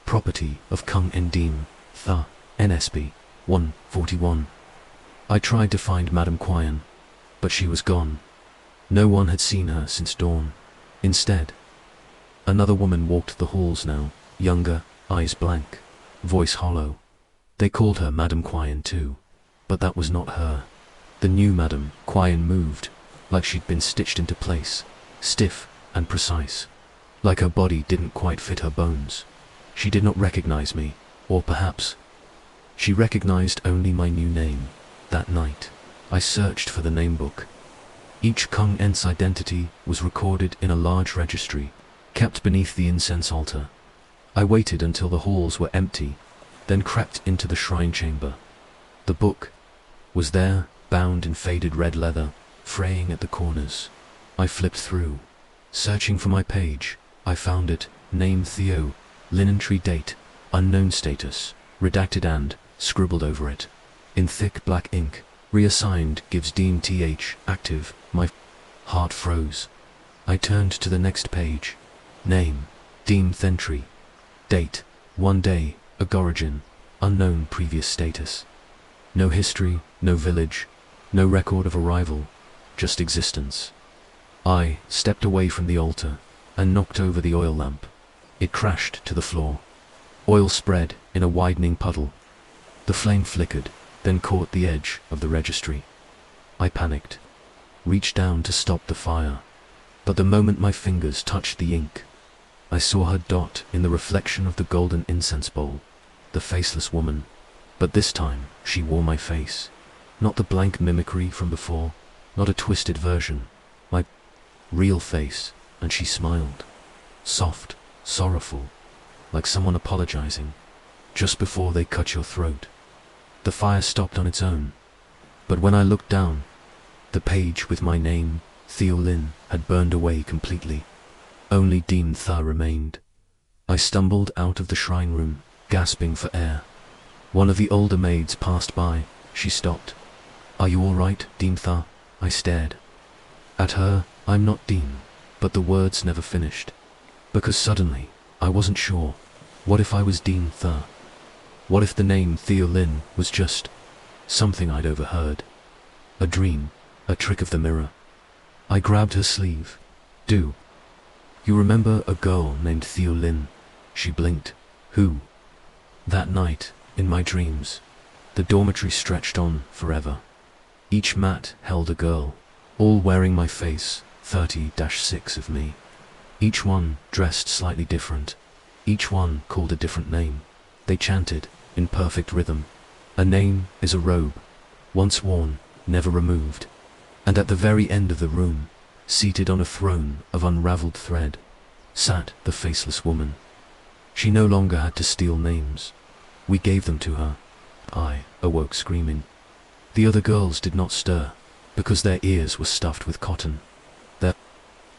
property of Kung Endim, Tha, NSB, 141. I tried to find Madame Quyen, but she was gone. No one had seen her since dawn. Instead, another woman walked the halls now, younger, eyes blank, voice hollow. They called her Madame Quyen too, but that was not her. The new Madame Quyen moved, like she'd been stitched into place, stiff and precise. Like her body didn't quite fit her bones. She did not recognize me, or perhaps she recognized only my new name. That night, I searched for the name book. Each Kung Ent's identity was recorded in a large registry, kept beneath the incense altar. I waited until the halls were empty, then crept into the shrine chamber. The book was there, bound in faded red leather, fraying at the corners. I flipped through. Searching for my page, I found it, name Theo, linen tree date, unknown status, redacted and scribbled over it. In thick black ink, reassigned gives Dean TH, active. My heart froze. I turned to the next page. Name, Dean Thentry. Date, 1 day, Agorigin, unknown previous status. No history, no village, no record of arrival, just existence. I stepped away from the altar and knocked over the oil lamp. It crashed to the floor. Oil spread in a widening puddle. The flame flickered, then caught the edge of the registry. I panicked, reached down to stop the fire, but the moment my fingers touched the ink, I saw her dot in the reflection of the golden incense bowl, the faceless woman, but this time she wore my face. Not the blank mimicry from before, not a twisted version. My real face, and she smiled. Soft, sorrowful, like someone apologizing, just before they cut your throat. The fire stopped on its own, but when I looked down, the page with my name, Theo Lin, had burned away completely. Only Dean Tha remained. I stumbled out of the shrine room, gasping for air. One of the older maids passed by. She stopped. "Are you all right, Dean Tha?" I stared at her. I'm not Dean, but the words never finished. Because suddenly, I wasn't sure. What if I was Dean Tha? What if the name Theo Lin was just something I'd overheard? A dream, a trick of the mirror. I grabbed her sleeve. "Do you remember a girl named Theo Lin?" She blinked. "Who?" That night, in my dreams, the dormitory stretched on forever. Each mat held a girl, all wearing my face, 30-6 of me. Each one dressed slightly different. Each one called a different name. They chanted, in perfect rhythm. A name is a robe, once worn, never removed. And at the very end of the room, seated on a throne of unraveled thread, sat the faceless woman. She no longer had to steal names. We gave them to her. I awoke screaming. The other girls did not stir, because their ears were stuffed with cotton, their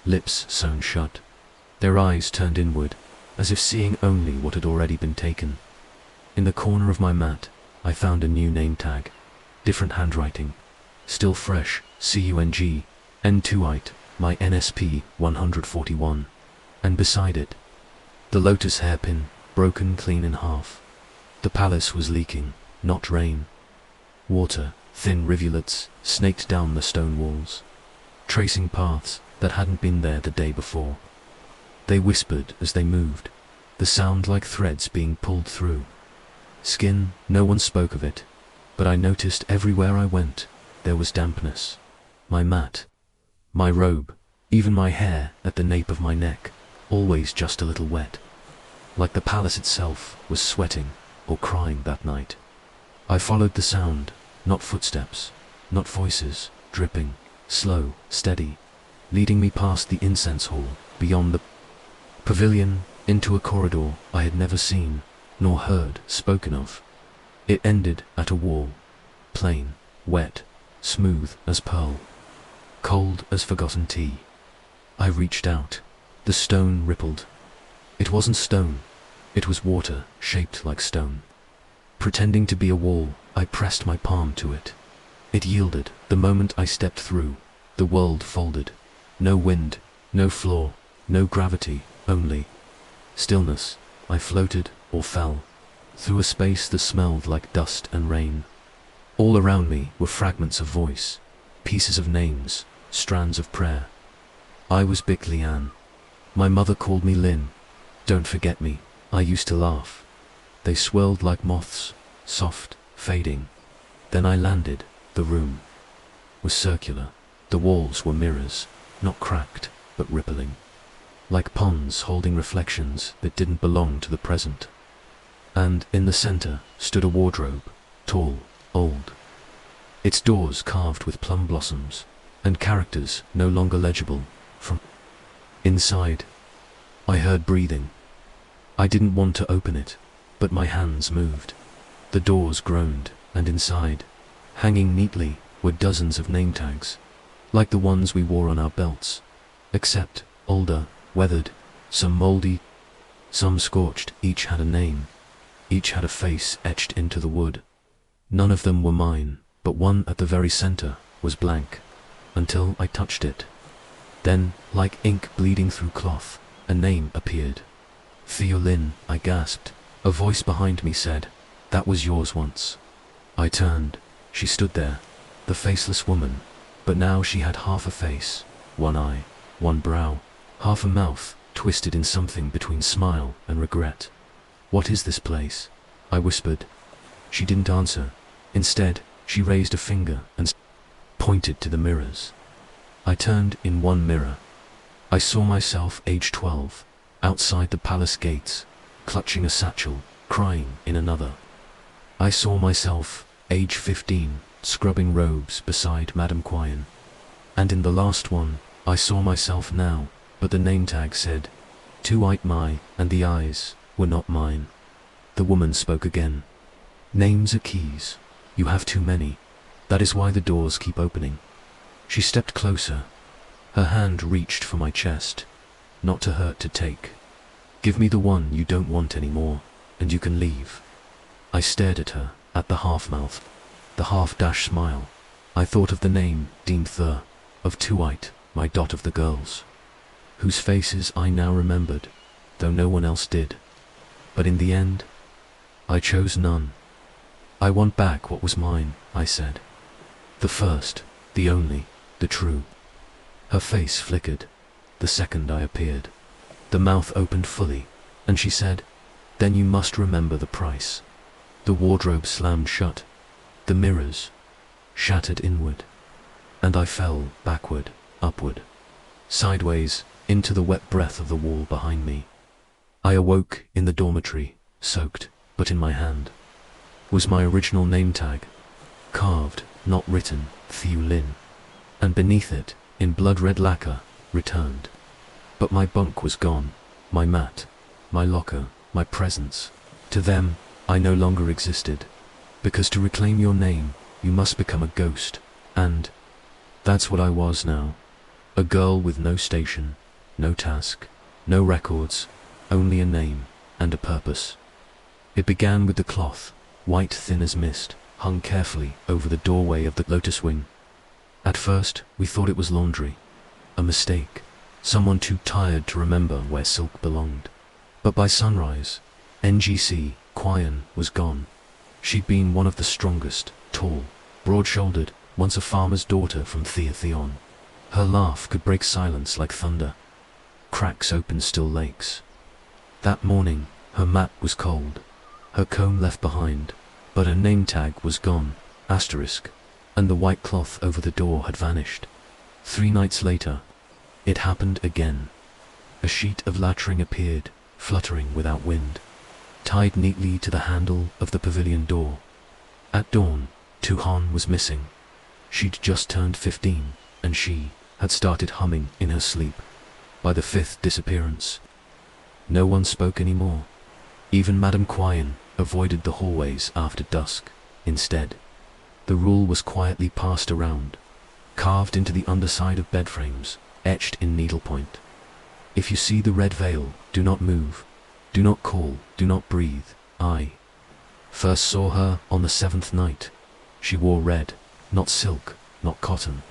lips sewn shut, their eyes turned inward, as if seeing only what had already been taken. In the corner of my mat, I found a new name tag. Different handwriting. Still fresh, CUNG, N2ite, my NSP 141. And beside it, the lotus hairpin, broken clean in half. The palace was leaking, not rain. Water, thin rivulets, snaked down the stone walls, tracing paths that hadn't been there the day before. They whispered as they moved, the sound like threads being pulled through. Skin, no one spoke of it, but I noticed everywhere I went, there was dampness. My mat, my robe, even my hair at the nape of my neck, always just a little wet. Like the palace itself was sweating or crying that night. I followed the sound, not footsteps, not voices, dripping, slow, steady, leading me past the incense hall, beyond the pavilion, into a corridor I had never seen, nor heard spoken of. It ended at a wall, plain, wet, smooth as pearl, cold as forgotten tea. I reached out. The stone rippled. It wasn't stone. It was water, shaped like stone. Pretending to be a wall, I pressed my palm to it. It yielded the moment I stepped through. The world folded. No wind, no floor, no gravity, only stillness. I floated, or fell, through a space that smelled like dust and rain. All around me were fragments of voice, pieces of names, strands of prayer. I was Bic Lian. My mother called me Lin. Don't forget me, I used to laugh. They swirled like moths, soft, fading. Then I landed. The room was circular. The walls were mirrors, not cracked, but rippling, like ponds holding reflections that didn't belong to the present. And in the center stood a wardrobe, tall, old. Its doors carved with plum blossoms, and characters no longer legible. From inside, I heard breathing. I didn't want to open it, but my hands moved. The doors groaned, and inside, hanging neatly, were dozens of name tags, like the ones we wore on our belts, except older, weathered, some moldy, some scorched. Each had a name. Each had a face etched into the wood. None of them were mine, but one at the very center was blank, until I touched it. Then, like ink bleeding through cloth, a name appeared. Theo Lin, I gasped. A voice behind me said, "That was yours once." I turned. She stood there, the faceless woman, but now she had half a face, one eye, one brow, half a mouth, twisted in something between smile and regret. "What is this place?" I whispered. She didn't answer. Instead, she raised a finger and pointed to the mirrors. I turned in one mirror. I saw myself age 12, outside the palace gates, clutching a satchel, crying in another. I saw myself, age 15, scrubbing robes beside Madame Quyen. And in the last one, I saw myself now, but the name tag said, "2-eyed my," and the eyes were not mine. The woman spoke again. "Names are keys. You have too many. That is why the doors keep opening." She stepped closer. Her hand reached for my chest. "Not to hurt, to take. Give me the one you don't want anymore, and you can leave." I stared at her, at the half-mouth, the half-dash smile. I thought of the name, Dean Thur, of 2-eyed, my dot of the girls, whose faces I now remembered, though no one else did. But in the end, I chose none. "I want back what was mine," I said. "The first, the only, the true." Her face flickered, the second I appeared. The mouth opened fully, and she said, "Then you must remember the price." The wardrobe slammed shut, the mirrors shattered inward, and I fell backward, upward, sideways, into the wet breath of the wall behind me. I awoke in the dormitory, soaked, but in my hand was my original name tag, carved, not written, Thieu Lin, and beneath it, in blood-red lacquer, returned. But my bunk was gone, my mat, my locker, my presence. To them, I no longer existed, because to reclaim your name, you must become a ghost, and that's what I was now. A girl with no station, no task, no records, only a name, and a purpose. It began with the cloth, white thin as mist, hung carefully over the doorway of the lotus wing. At first, we thought it was laundry. A mistake. Someone too tired to remember where silk belonged. But by sunrise, NGC, Quyen, was gone. She'd been one of the strongest, tall, broad-shouldered, once a farmer's daughter from Theon. Her laugh could break silence like thunder. Cracks opened still lakes. That morning, her mat was cold, her comb left behind, but her name tag was gone, asterisk, and the white cloth over the door had vanished. 3 nights later, it happened again. A sheet of lattering appeared, fluttering without wind, tied neatly to the handle of the pavilion door. At dawn, Tu-Han was missing. She'd just turned 15, and she had started humming in her sleep. By the 5th disappearance, no one spoke anymore. Even Madame Quyen avoided the hallways after dusk. Instead, the rule was quietly passed around, carved into the underside of bed frames, etched in needlepoint. If you see the red veil, do not move, do not call, do not breathe. I first saw her on the 7th night. She wore red, not silk, not cotton,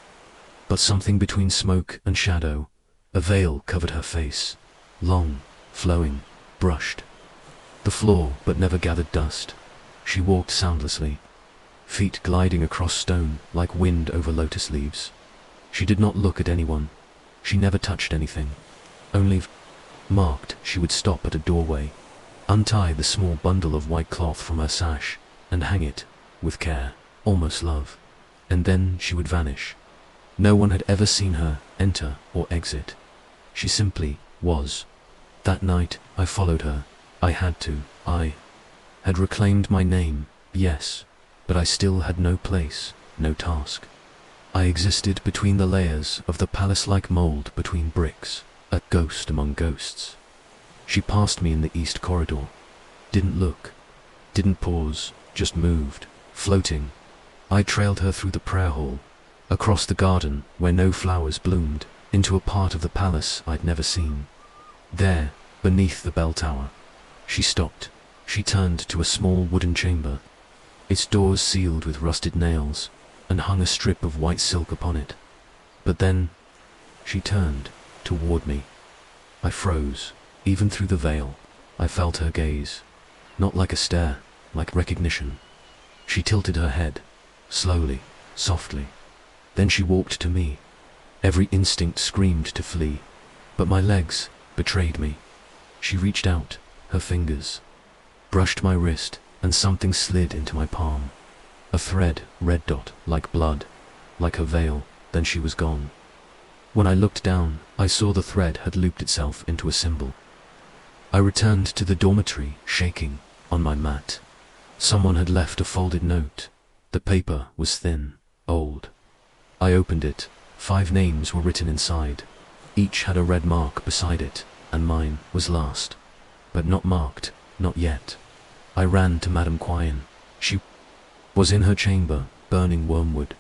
but something between smoke and shadow. A veil covered her face, long, flowing, brushed the floor but never gathered dust. She walked soundlessly, feet gliding across stone like wind over lotus leaves. She did not look at anyone. She never touched anything. Only marked, she would stop at a doorway, untie the small bundle of white cloth from her sash, and hang it, with care, almost love. And then she would vanish. No one had ever seen her enter or exit. She simply was. That night, I followed her. I had to. I had reclaimed my name, yes, but I still had no place, no task. I existed between the layers of the palace-like mold between bricks, a ghost among ghosts. She passed me in the east corridor. Didn't look, didn't pause, just moved, floating. I trailed her through the prayer hall, across the garden where no flowers bloomed, into a part of the palace I'd never seen. There, beneath the bell tower, she stopped. She turned to a small wooden chamber, its doors sealed with rusted nails, and hung a strip of white silk upon it. But then, she turned toward me. I froze, even through the veil. I felt her gaze, not like a stare, like recognition. She tilted her head, slowly, softly. Then she walked to me. Every instinct screamed to flee, but my legs betrayed me. She reached out, her fingers brushed my wrist, and something slid into my palm. A thread, red dot, like blood, like her veil. Then she was gone. When I looked down, I saw the thread had looped itself into a symbol. I returned to the dormitory, shaking, on my mat. Someone had left a folded note. The paper was thin, old. I opened it. 5 names were written inside. Each had a red mark beside it, and mine was last. But not marked, not yet. I ran to Madame Quyen. She was in her chamber, burning wormwood.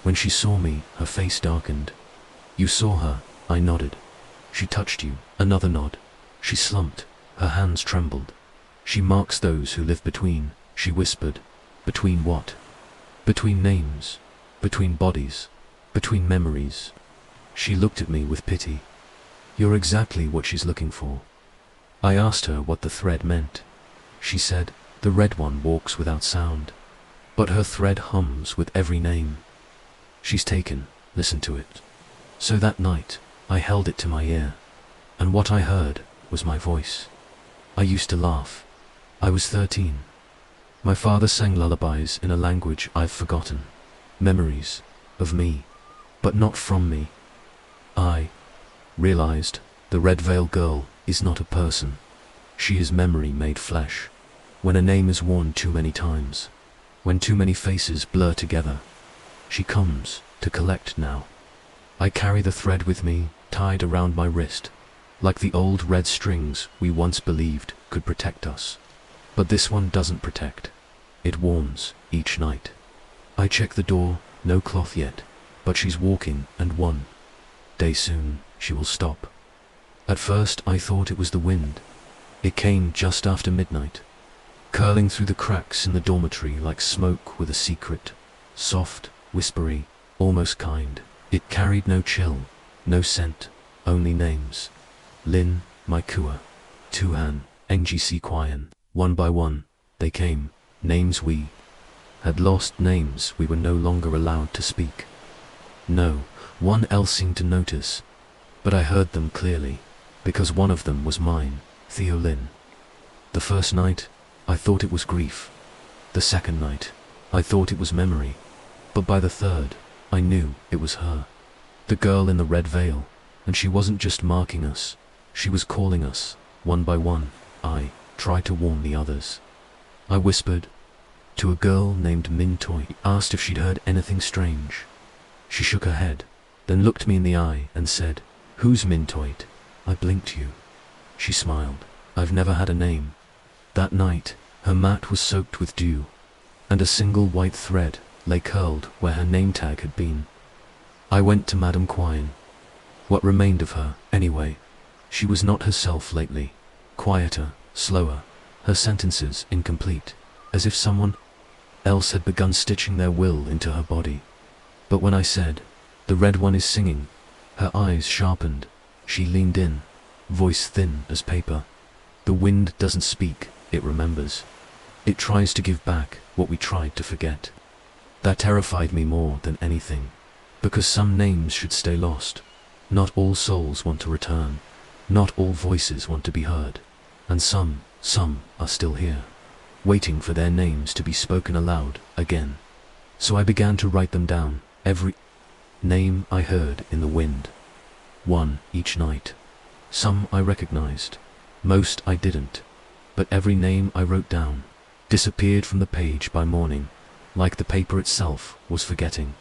When she saw me, her face darkened. "You saw her," I nodded. "She touched you." Another nod. She slumped. Her hands trembled. "She marks those who live between," she whispered. "Between what?" "Between names. Between bodies. Between memories." She looked at me with pity. "You're exactly what she's looking for." I asked her what the thread meant. She said, "The red one walks without sound, but her thread hums with every name. She's taken, listen to it." So that night, I held it to my ear, and what I heard was my voice. I used to laugh. I was 13. My father sang lullabies in a language I've forgotten. Memories of me, but not from me. I realized the Red Veil girl is not a person. She is memory made flesh. When a name is worn too many times, when too many faces blur together, she comes to collect now. I carry the thread with me, tied around my wrist, like the old red strings we once believed could protect us. But this one doesn't protect. It warms each night. I check the door, no cloth yet, but she's walking, and one day soon she will stop. At first I thought it was the wind. It came just after midnight, curling through the cracks in the dormitory like smoke with a secret, soft, whispery, almost kind. It carried no chill, no scent, only names. Lin, Maikua, Tuhan, Ngc Quyen. One by one, they came, names we had lost, names we were no longer allowed to speak. No one else seemed to notice, but I heard them clearly, because one of them was mine, Theo Lin. The first night, I thought it was grief. The second night, I thought it was memory. But by the third, I knew it was her. The girl in the red veil, and she wasn't just marking us, she was calling us, one by one. I tried to warn the others. I whispered to a girl named Min Toy, asked if she'd heard anything strange. She shook her head, then looked me in the eye and said, "Who's Min Toit?" I blinked you. She smiled. "I've never had a name." That night, her mat was soaked with dew, and a single white thread lay curled where her name tag had been. I went to Madame Quyen. What remained of her, anyway? She was not herself lately. Quieter, slower, her sentences incomplete, as if someone else had begun stitching their will into her body. But when I said, "The red one is singing," her eyes sharpened. She leaned in, voice thin as paper. "The wind doesn't speak, it remembers. It tries to give back what we tried to forget." That terrified me more than anything, because some names should stay lost. Not all souls want to return. Not all voices want to be heard. And some are still here, waiting for their names to be spoken aloud again. So I began to write them down, every name I heard in the wind. One each night. Some I recognized, most I didn't. But every name I wrote down disappeared from the page by morning, like the paper itself was forgetting.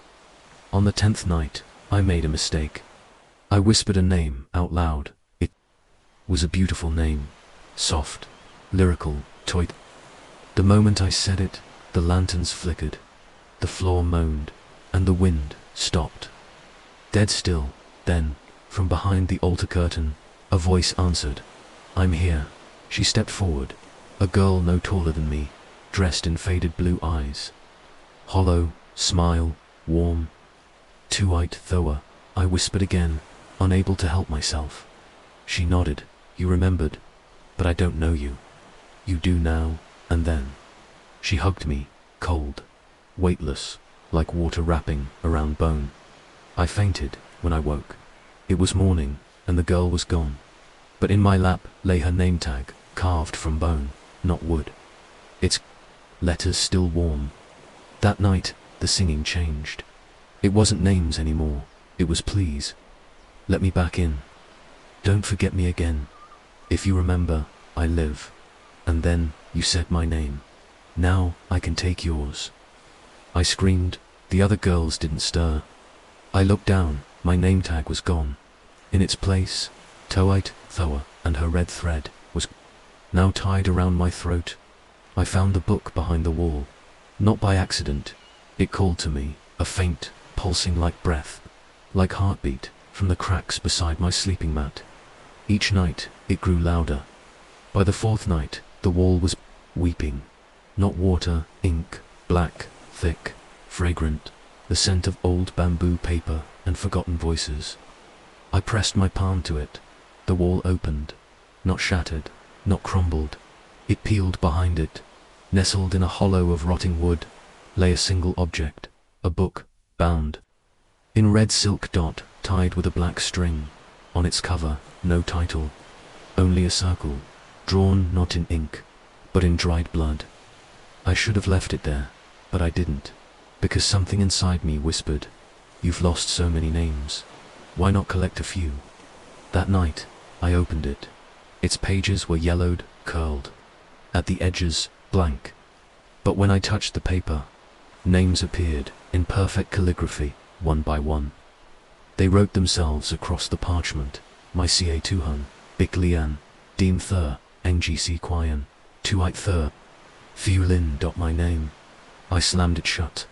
On the 10th night, I made a mistake. I whispered a name out loud. It was a beautiful name. Soft, lyrical, Toit. The moment I said it, the lanterns flickered, the floor moaned, and the wind stopped. Dead still. Then, from behind the altar curtain, a voice answered, "I'm here." She stepped forward, a girl no taller than me, dressed in faded blue eyes. Hollow, smile, warm. "Tuite Thoa," I whispered again, unable to help myself. She nodded. "You remembered, but I don't know you." "You do now, and then." She hugged me, cold, weightless, like water wrapping around bone. I fainted when I woke. It was morning, and the girl was gone. But in my lap lay her name tag, carved from bone, not wood. Its letters still warm. That night, the singing changed. It wasn't names anymore. It was please. Let me back in. Don't forget me again. If you remember, I live. And then, you said my name. Now, I can take yours. I screamed. The other girls didn't stir. I looked down. My name tag was gone. In its place, Toite, Thoa, and her red thread was now tied around my throat. I found the book behind the wall. Not by accident. It called to me, a faint, pulsing like breath, like heartbeat, from the cracks beside my sleeping mat. Each night, it grew louder. By the fourth night, the wall was weeping. Not water, ink, black, thick, fragrant, the scent of old bamboo paper and forgotten voices. I pressed my palm to it. The wall opened, not shattered, not crumbled. It peeled behind it. Nestled in a hollow of rotting wood, lay a single object, a book, bound in red silk dot, tied with a black string. On its cover, no title, only a circle, drawn not in ink, but in dried blood. I should have left it there, but I didn't, because something inside me whispered, "You've lost so many names. Why not collect a few?" That night, I opened it. Its pages were yellowed, curled. At the edges, blank. But when I touched the paper, names appeared, in perfect calligraphy, one by one. They wrote themselves across the parchment. My Ca Tuhan, Bik Lian, Deem Thur, Ngc Kwayan, Tuite Thur, Thiu Lin. My name. I slammed it shut.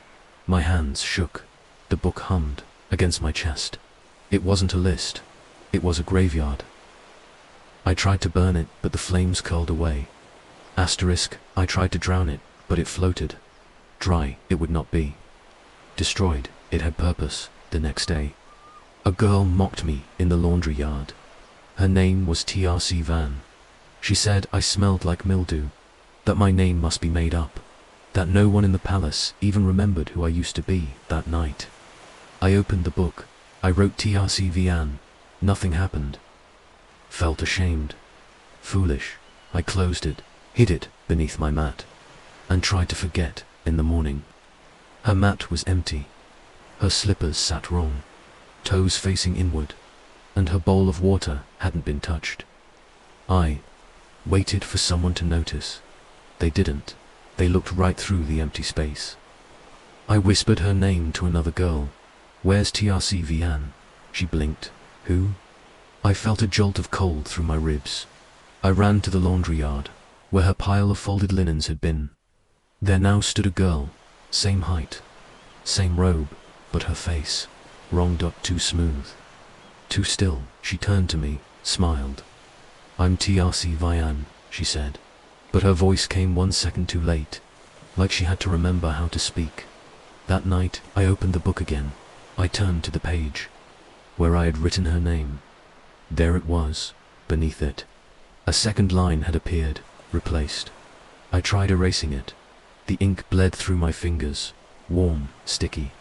My hands shook. The book hummed, against my chest. It wasn't a list. It was a graveyard. I tried to burn it, but the flames curled away. Asterisk, I tried to drown it, but it floated. Dry, it would not be. Destroyed, it had purpose. The next day, a girl mocked me in the laundry yard. Her name was TRC Van. She said I smelled like mildew, that my name must be made up, that no one in the palace even remembered who I used to be that night. I opened the book. I wrote TRC Vian. Nothing happened. Felt ashamed. Foolish. I closed it, hid it beneath my mat, and tried to forget in the morning. Her mat was empty. Her slippers sat wrong, toes facing inward, and her bowl of water hadn't been touched. I waited for someone to notice. They didn't. They looked right through the empty space. I whispered her name to another girl. "Where's TRC Vian?" She blinked. "Who?" I felt a jolt of cold through my ribs. I ran to the laundry yard, where her pile of folded linens had been. There now stood a girl, same height, same robe, but her face, wrong. Too smooth, too still. She turned to me, smiled. "I'm TRC Vian," she said, but her voice came 1 second too late, like she had to remember how to speak. That night, I opened the book again. I turned to the page, where I had written her name. There it was, beneath it. A second line had appeared, replaced. I tried erasing it. The ink bled through my fingers, warm, sticky.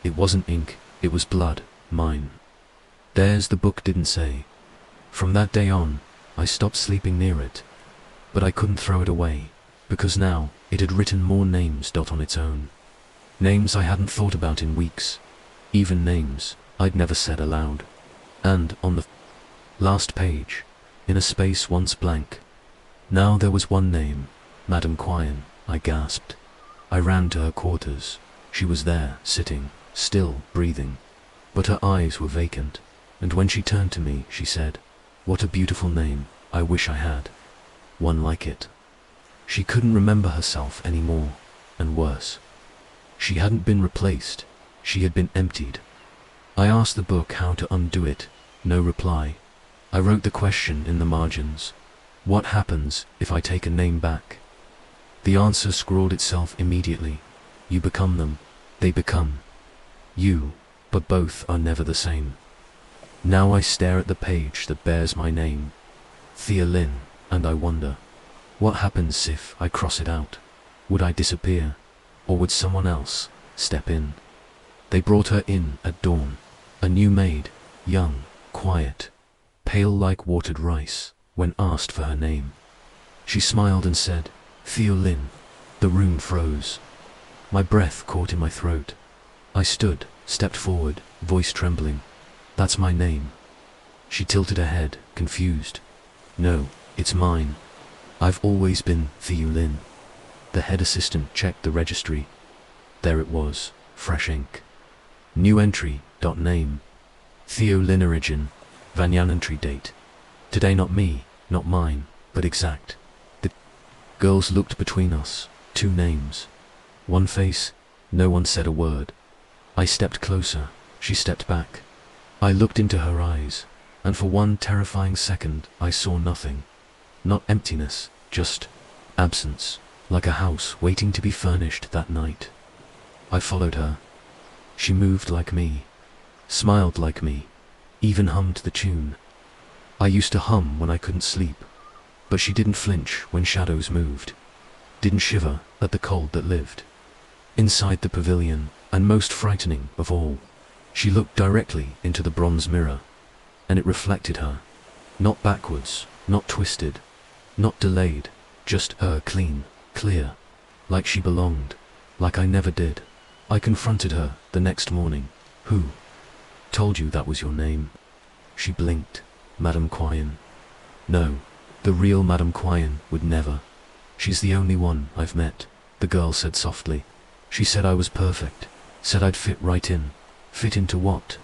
It wasn't ink, it was blood, mine. Theirs, the book didn't say. From that day on, I stopped sleeping near it. But I couldn't throw it away, because now it had written more names. On its own. Names I hadn't thought about in weeks. Even names I'd never said aloud. And on the last page, in a space once blank, now there was one name, Madame Kwayan. I gasped. I ran to her quarters. She was there, sitting, still, breathing. But her eyes were vacant, and when she turned to me, she said, "What a beautiful name. I wish I had one like it." She couldn't remember herself anymore, and worse, she hadn't been replaced. She had been emptied. I asked the book how to undo it. No reply. I wrote the question in the margins. What happens if I take a name back? The answer scrawled itself immediately. You become them. They become you, but both are never the same. Now I stare at the page that bears my name, Thea Lin, and I wonder, what happens if I cross it out? Would I disappear? Or would someone else step in? They brought her in at dawn, a new maid, young, quiet, pale like watered rice, when asked for her name. She smiled and said, "Theo Lin." The room froze. My breath caught in my throat. I stood, stepped forward, voice trembling. "That's my name." She tilted her head, confused. "No, it's mine. I've always been Theo Lin." The head assistant checked the registry. There it was, fresh ink. New entry, name. Theo Lynn origin, Vanyan entry date. Today not me, not mine, but exact. The girls looked between us, two names. One face, no one said a word. I stepped closer, she stepped back. I looked into her eyes, and for one terrifying second I saw nothing. Not emptiness, just absence, like a house waiting to be furnished that night. I followed her. She moved like me, smiled like me, even hummed the tune. I used to hum when I couldn't sleep, but she didn't flinch when shadows moved, didn't shiver at the cold that lived. Inside the pavilion, and most frightening of all, she looked directly into the bronze mirror, and it reflected her, not backwards, not twisted, not delayed, just her clean, clear, like she belonged, like I never did. I confronted her the next morning. Who told you that was your name? She blinked. Madame Quyen. No, the real Madame Quyen would never. She's the only one I've met, the girl said softly. She said I was perfect, said I'd fit right in. Fit into what?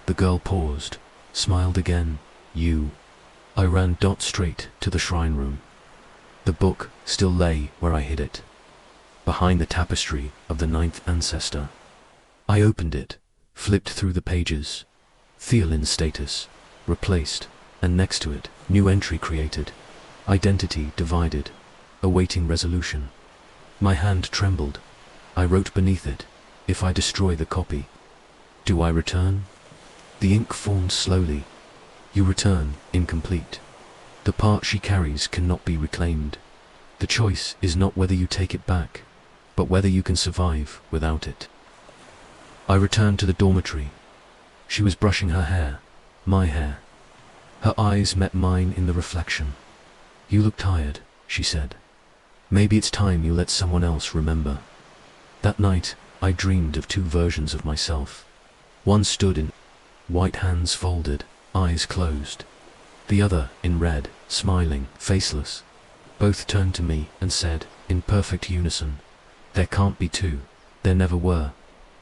The girl paused, smiled again. You. I ran straight to the shrine room. The book still lay where I hid it, behind the tapestry of the 9th ancestor. I opened it, flipped through the pages. Theolin status, replaced, and next to it, new entry created. Identity divided, awaiting resolution. My hand trembled. I wrote beneath it, if I destroy the copy, do I return? The ink formed slowly. You return, incomplete. The part she carries cannot be reclaimed. The choice is not whether you take it back, but whether you can survive without it. I returned to the dormitory. She was brushing her hair, my hair. Her eyes met mine in the reflection. You look tired, she said. Maybe it's time you let someone else remember. That night, I dreamed of two versions of myself. One stood in white, hands folded, eyes closed. The other in red, smiling, faceless. Both turned to me and said, in perfect unison, there can't be two, there never were.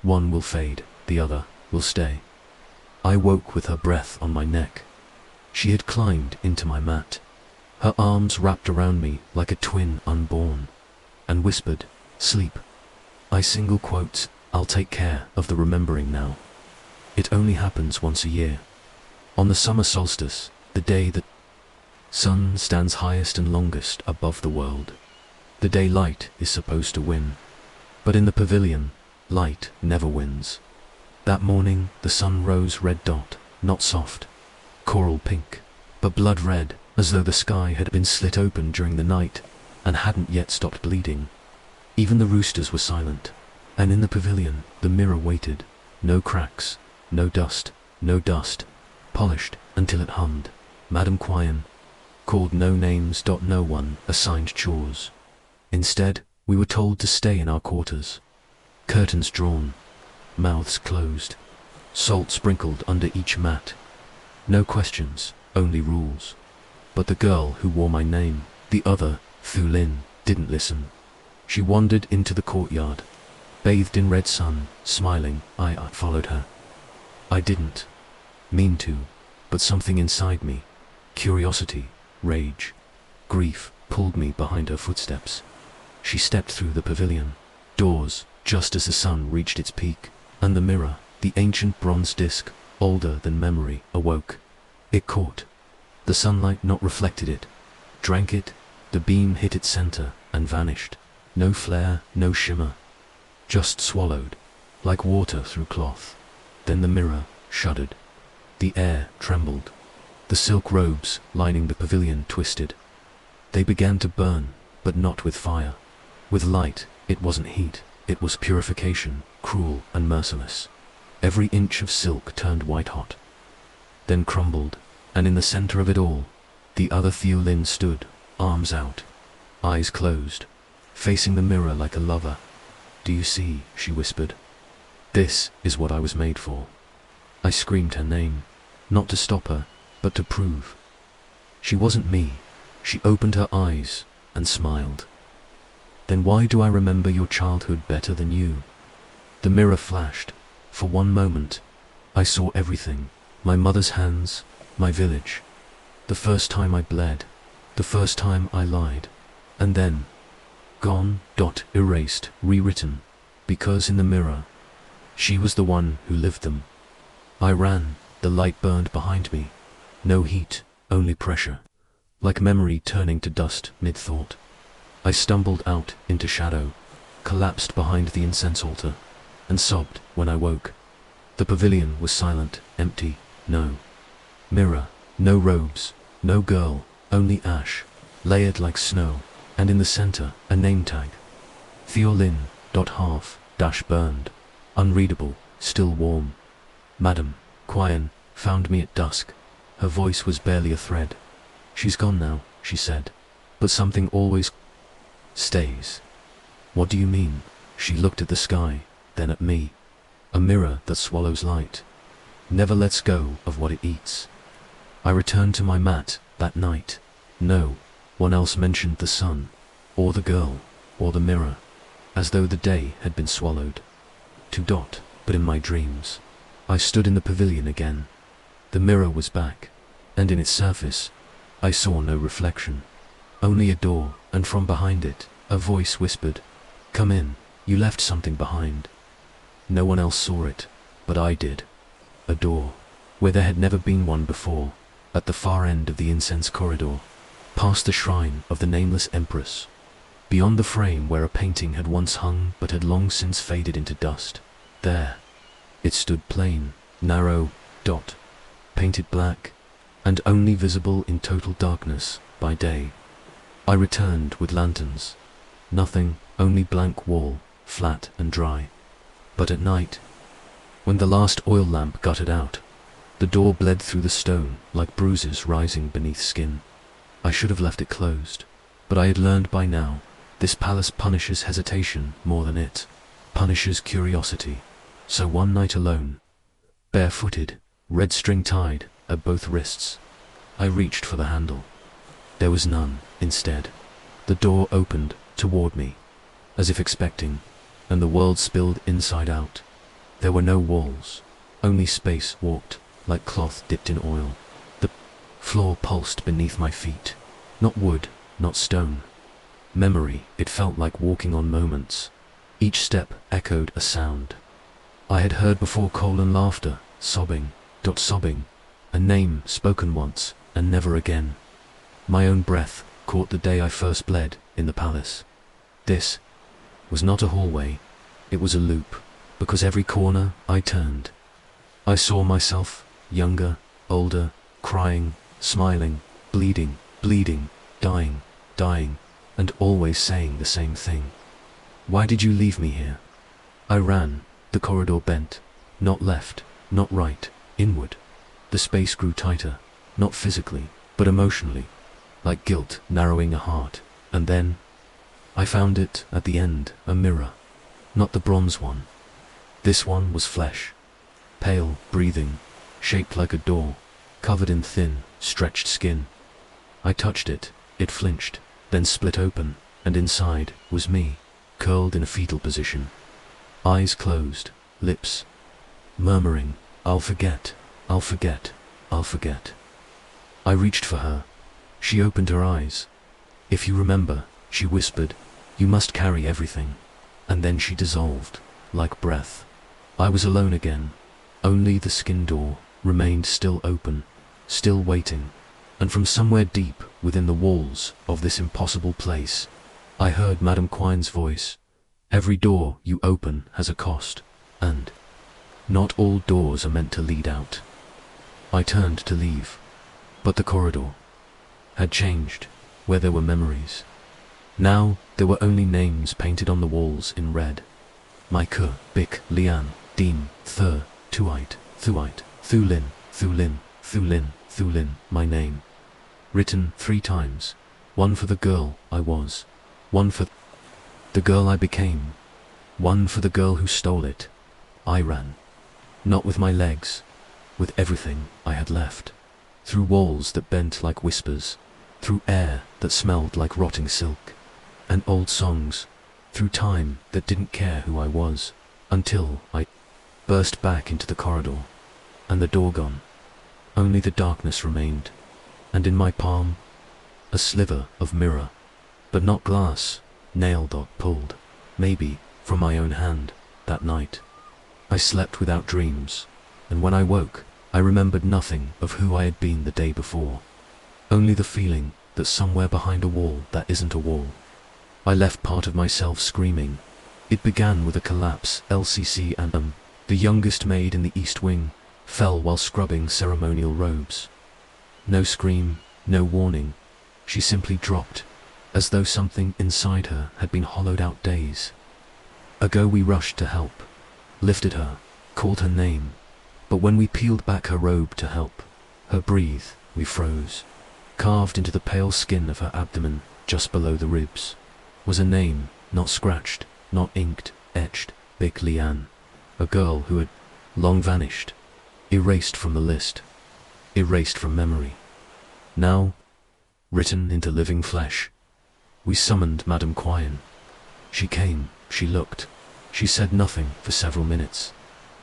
One will fade, the other will stay. I woke with her breath on my neck. She had climbed into my mat, her arms wrapped around me like a twin unborn, and whispered, sleep. I single quotes, I'll take care of the remembering now. It only happens once a year. On the summer solstice, the day the sun stands highest and longest above the world. The day light is supposed to win. But in the pavilion, light never wins. That morning, the sun rose red dot, not soft, coral pink, but blood red, as though the sky had been slit open during the night and hadn't yet stopped bleeding. Even the roosters were silent, and in the pavilion, the mirror waited. No cracks, no dust, polished until it hummed. Madame Quyen called no names. No one assigned chores. Instead, we were told to stay in our quarters. Curtains drawn, mouths closed, salt sprinkled under each mat. No questions, only rules. But the girl who wore my name, the other, Thu Lin, didn't listen. She wandered into the courtyard, bathed in red sun, smiling. I followed her. I didn't mean to, but something inside me, curiosity, rage, grief, pulled me behind her footsteps. She stepped through the pavilion doors just as the sun reached its peak, and the mirror, the ancient bronze disc, older than memory, awoke. It caught the sunlight, not reflected it, drank it. The beam hit its center and vanished. No flare, no shimmer, just swallowed, like water through cloth. Then the mirror shuddered. The air trembled. The silk robes lining the pavilion twisted. They began to burn, but not with fire. With light. It wasn't heat, it was purification, cruel and merciless. Every inch of silk turned white hot, then crumbled, and in the center of it all, the other Theo Lin stood, arms out, eyes closed, facing the mirror like a lover. Do you see, she whispered. This is what I was made for. I screamed her name, not to stop her, but to prove. She wasn't me. She opened her eyes and smiled. Then why do I remember your childhood better than you? The mirror flashed. For one moment, I saw everything. My mother's hands, my village. The first time I bled. The first time I lied. And then, gone, erased, rewritten. Because in the mirror, she was the one who lived them. I ran, the light burned behind me. No heat, only pressure. Like memory turning to dust mid-thought. I stumbled out into shadow, collapsed behind the incense altar, and sobbed when I woke. The pavilion was silent, empty, no mirror, no robes, no girl, only ash, layered like snow, and in the center, a name tag. Theolin, half, burned, unreadable, still warm. Madame Quyen found me at dusk. Her voice was barely a thread. She's gone now, she said, but something always stays. What do you mean? She looked at the sky, then at me. A mirror that swallows light, never lets go of what it eats. I returned to my mat that night. No one else mentioned the sun, or the girl, or the mirror, as though the day had been swallowed. But in my dreams, I stood in the pavilion again. The mirror was back, and in its surface, I saw no reflection. Only a door, and from behind it, a voice whispered, "Come in, you left something behind." No one else saw it, but I did. A door, where there had never been one before, at the far end of the incense corridor, past the shrine of the nameless empress, beyond the frame where a painting had once hung but had long since faded into dust. There, it stood plain, narrow, painted black, and only visible in total darkness by day. I returned with lanterns. Nothing, only blank wall, flat and dry. But at night, when the last oil lamp guttered out, the door bled through the stone like bruises rising beneath skin. I should have left it closed, but I had learned by now, this palace punishes hesitation more than it punishes curiosity. So one night alone, barefooted, red string tied at both wrists, I reached for the handle. There was none. Instead, the door opened toward me, as if expecting, and the world spilled inside out. There were no walls, only space walked, like cloth dipped in oil. The floor pulsed beneath my feet. Not wood, not stone. Memory, it felt like walking on moments. Each step echoed a sound I had heard before, laughter, sobbing, a name spoken once, and never again. My own breath caught the day I first bled in the palace. This was not a hallway, it was a loop, because every corner I turned, I saw myself, younger, older, crying, smiling, bleeding, dying, and always saying the same thing. Why did you leave me here? I ran, the corridor bent, not left, not right, inward. The space grew tighter, not physically, but emotionally, like guilt narrowing a heart, and then, I found it at the end, a mirror, not the bronze one. This one was flesh, pale, breathing, shaped like a door, covered in thin, stretched skin. I touched it, it flinched, then split open, and inside was me, curled in a fetal position. Eyes closed, lips murmuring, "I'll forget, I'll forget, I'll forget." I reached for her. She opened her eyes. "If you remember," she whispered, "you must carry everything." And then she dissolved, like breath. I was alone again. Only the skin door remained still open, still waiting. And from somewhere deep within the walls of this impossible place, I heard Madame Quyen's voice. "Every door you open has a cost, and not all doors are meant to lead out." I turned to leave, but the corridor had changed, where there were memories. Now there were only names painted on the walls in red. Maike, Bik, Lian, Dean, Thur, Tuite, Thulin, my name. Written 3 times, one for the girl I was, one for the girl I became, one for the girl who stole it. I ran, not with my legs, with everything I had left, through walls that bent like whispers, through air that smelled like rotting silk, and old songs, through time that didn't care who I was. until I burst back into the corridor, and the door gone. Only the darkness remained, and in my palm, a sliver of mirror, but not glass, pulled, maybe, from my own hand, that night. I slept without dreams, and when I woke, I remembered nothing of who I had been the day before. Only the feeling that somewhere behind a wall that isn't a wall, I left part of myself screaming. It began with a collapse. LCC and the youngest maid in the East Wing, fell while scrubbing ceremonial robes. No scream, no warning. She simply dropped, as though something inside her had been hollowed out days ago. We rushed to help, lifted her, called her name, but when we peeled back her robe to help her breathe, we froze. Carved into the pale skin of her abdomen, just below the ribs, was a name, not scratched, not inked, etched, Big Leanne, a girl who had long vanished, erased from the list, erased from memory. Now, written into living flesh. We summoned Madame Quyen. She came, she looked, she said nothing for several minutes.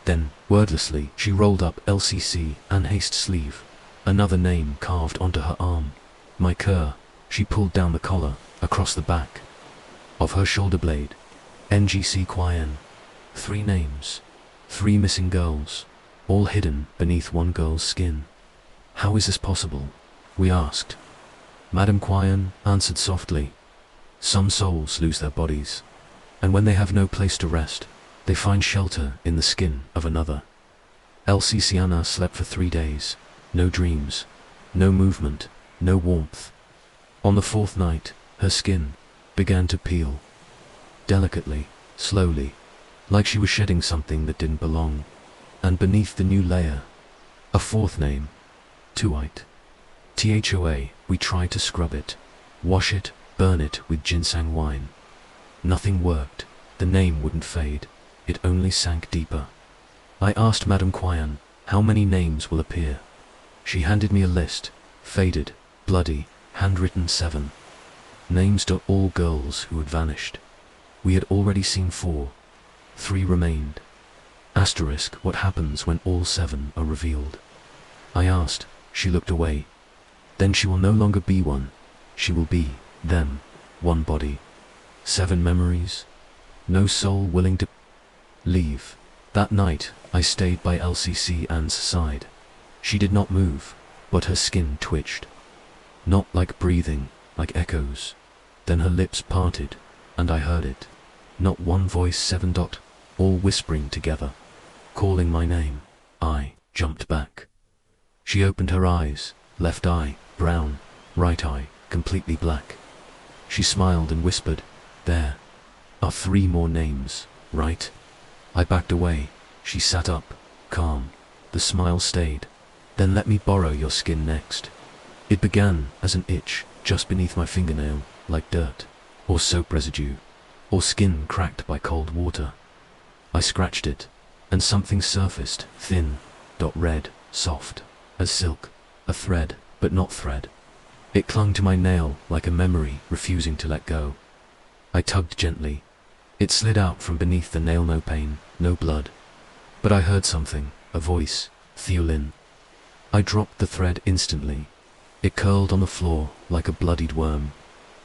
Then, wordlessly, she rolled up LCC and haste sleeve, another name carved onto her arm. My cur. She pulled down the collar, across the back of her shoulder blade. NGC Quyen. 3 names, 3 missing girls, all hidden beneath one girl's skin. How is this possible? We asked. Madame Quyen answered softly. Some souls lose their bodies, and when they have no place to rest, they find shelter in the skin of another. LCC Anna slept for 3 days, no dreams, no movement, no warmth. On the 4th night, her skin began to peel. Delicately, slowly, like she was shedding something that didn't belong. And beneath the new layer, a 4th name, Tuite. THOA. We tried to scrub it, wash it, burn it with ginseng wine. Nothing worked. The name wouldn't fade. It only sank deeper. I asked Madame Quyen, how many names will appear? She handed me a list, faded, bloody, handwritten 7. Names to all girls who had vanished. We had already seen 4. 3 remained. Asterisk, what happens when all 7 are revealed? I asked. She looked away. Then she will no longer be one. She will be them. One body. 7 memories. No soul willing to leave. That night, I stayed by LCC Anne's side. She did not move, but her skin twitched. Not like breathing, like echoes. Then her lips parted, and I heard it. Not one voice, 7. All whispering together, calling my name. I jumped back. She opened her eyes, left eye, brown, right eye, completely black. She smiled and whispered, there are 3 more names, right? I backed away. She sat up, calm. The smile stayed. Then let me borrow your skin next. It began as an itch just beneath my fingernail, like dirt, or soap residue, or skin cracked by cold water. I scratched it, and something surfaced, thin, red, soft, as silk, a thread, but not thread. It clung to my nail like a memory refusing to let go. I tugged gently. It slid out from beneath the nail, no pain, no blood. But I heard something, a voice, Theolin. I dropped the thread instantly. It curled on the floor like a bloodied worm,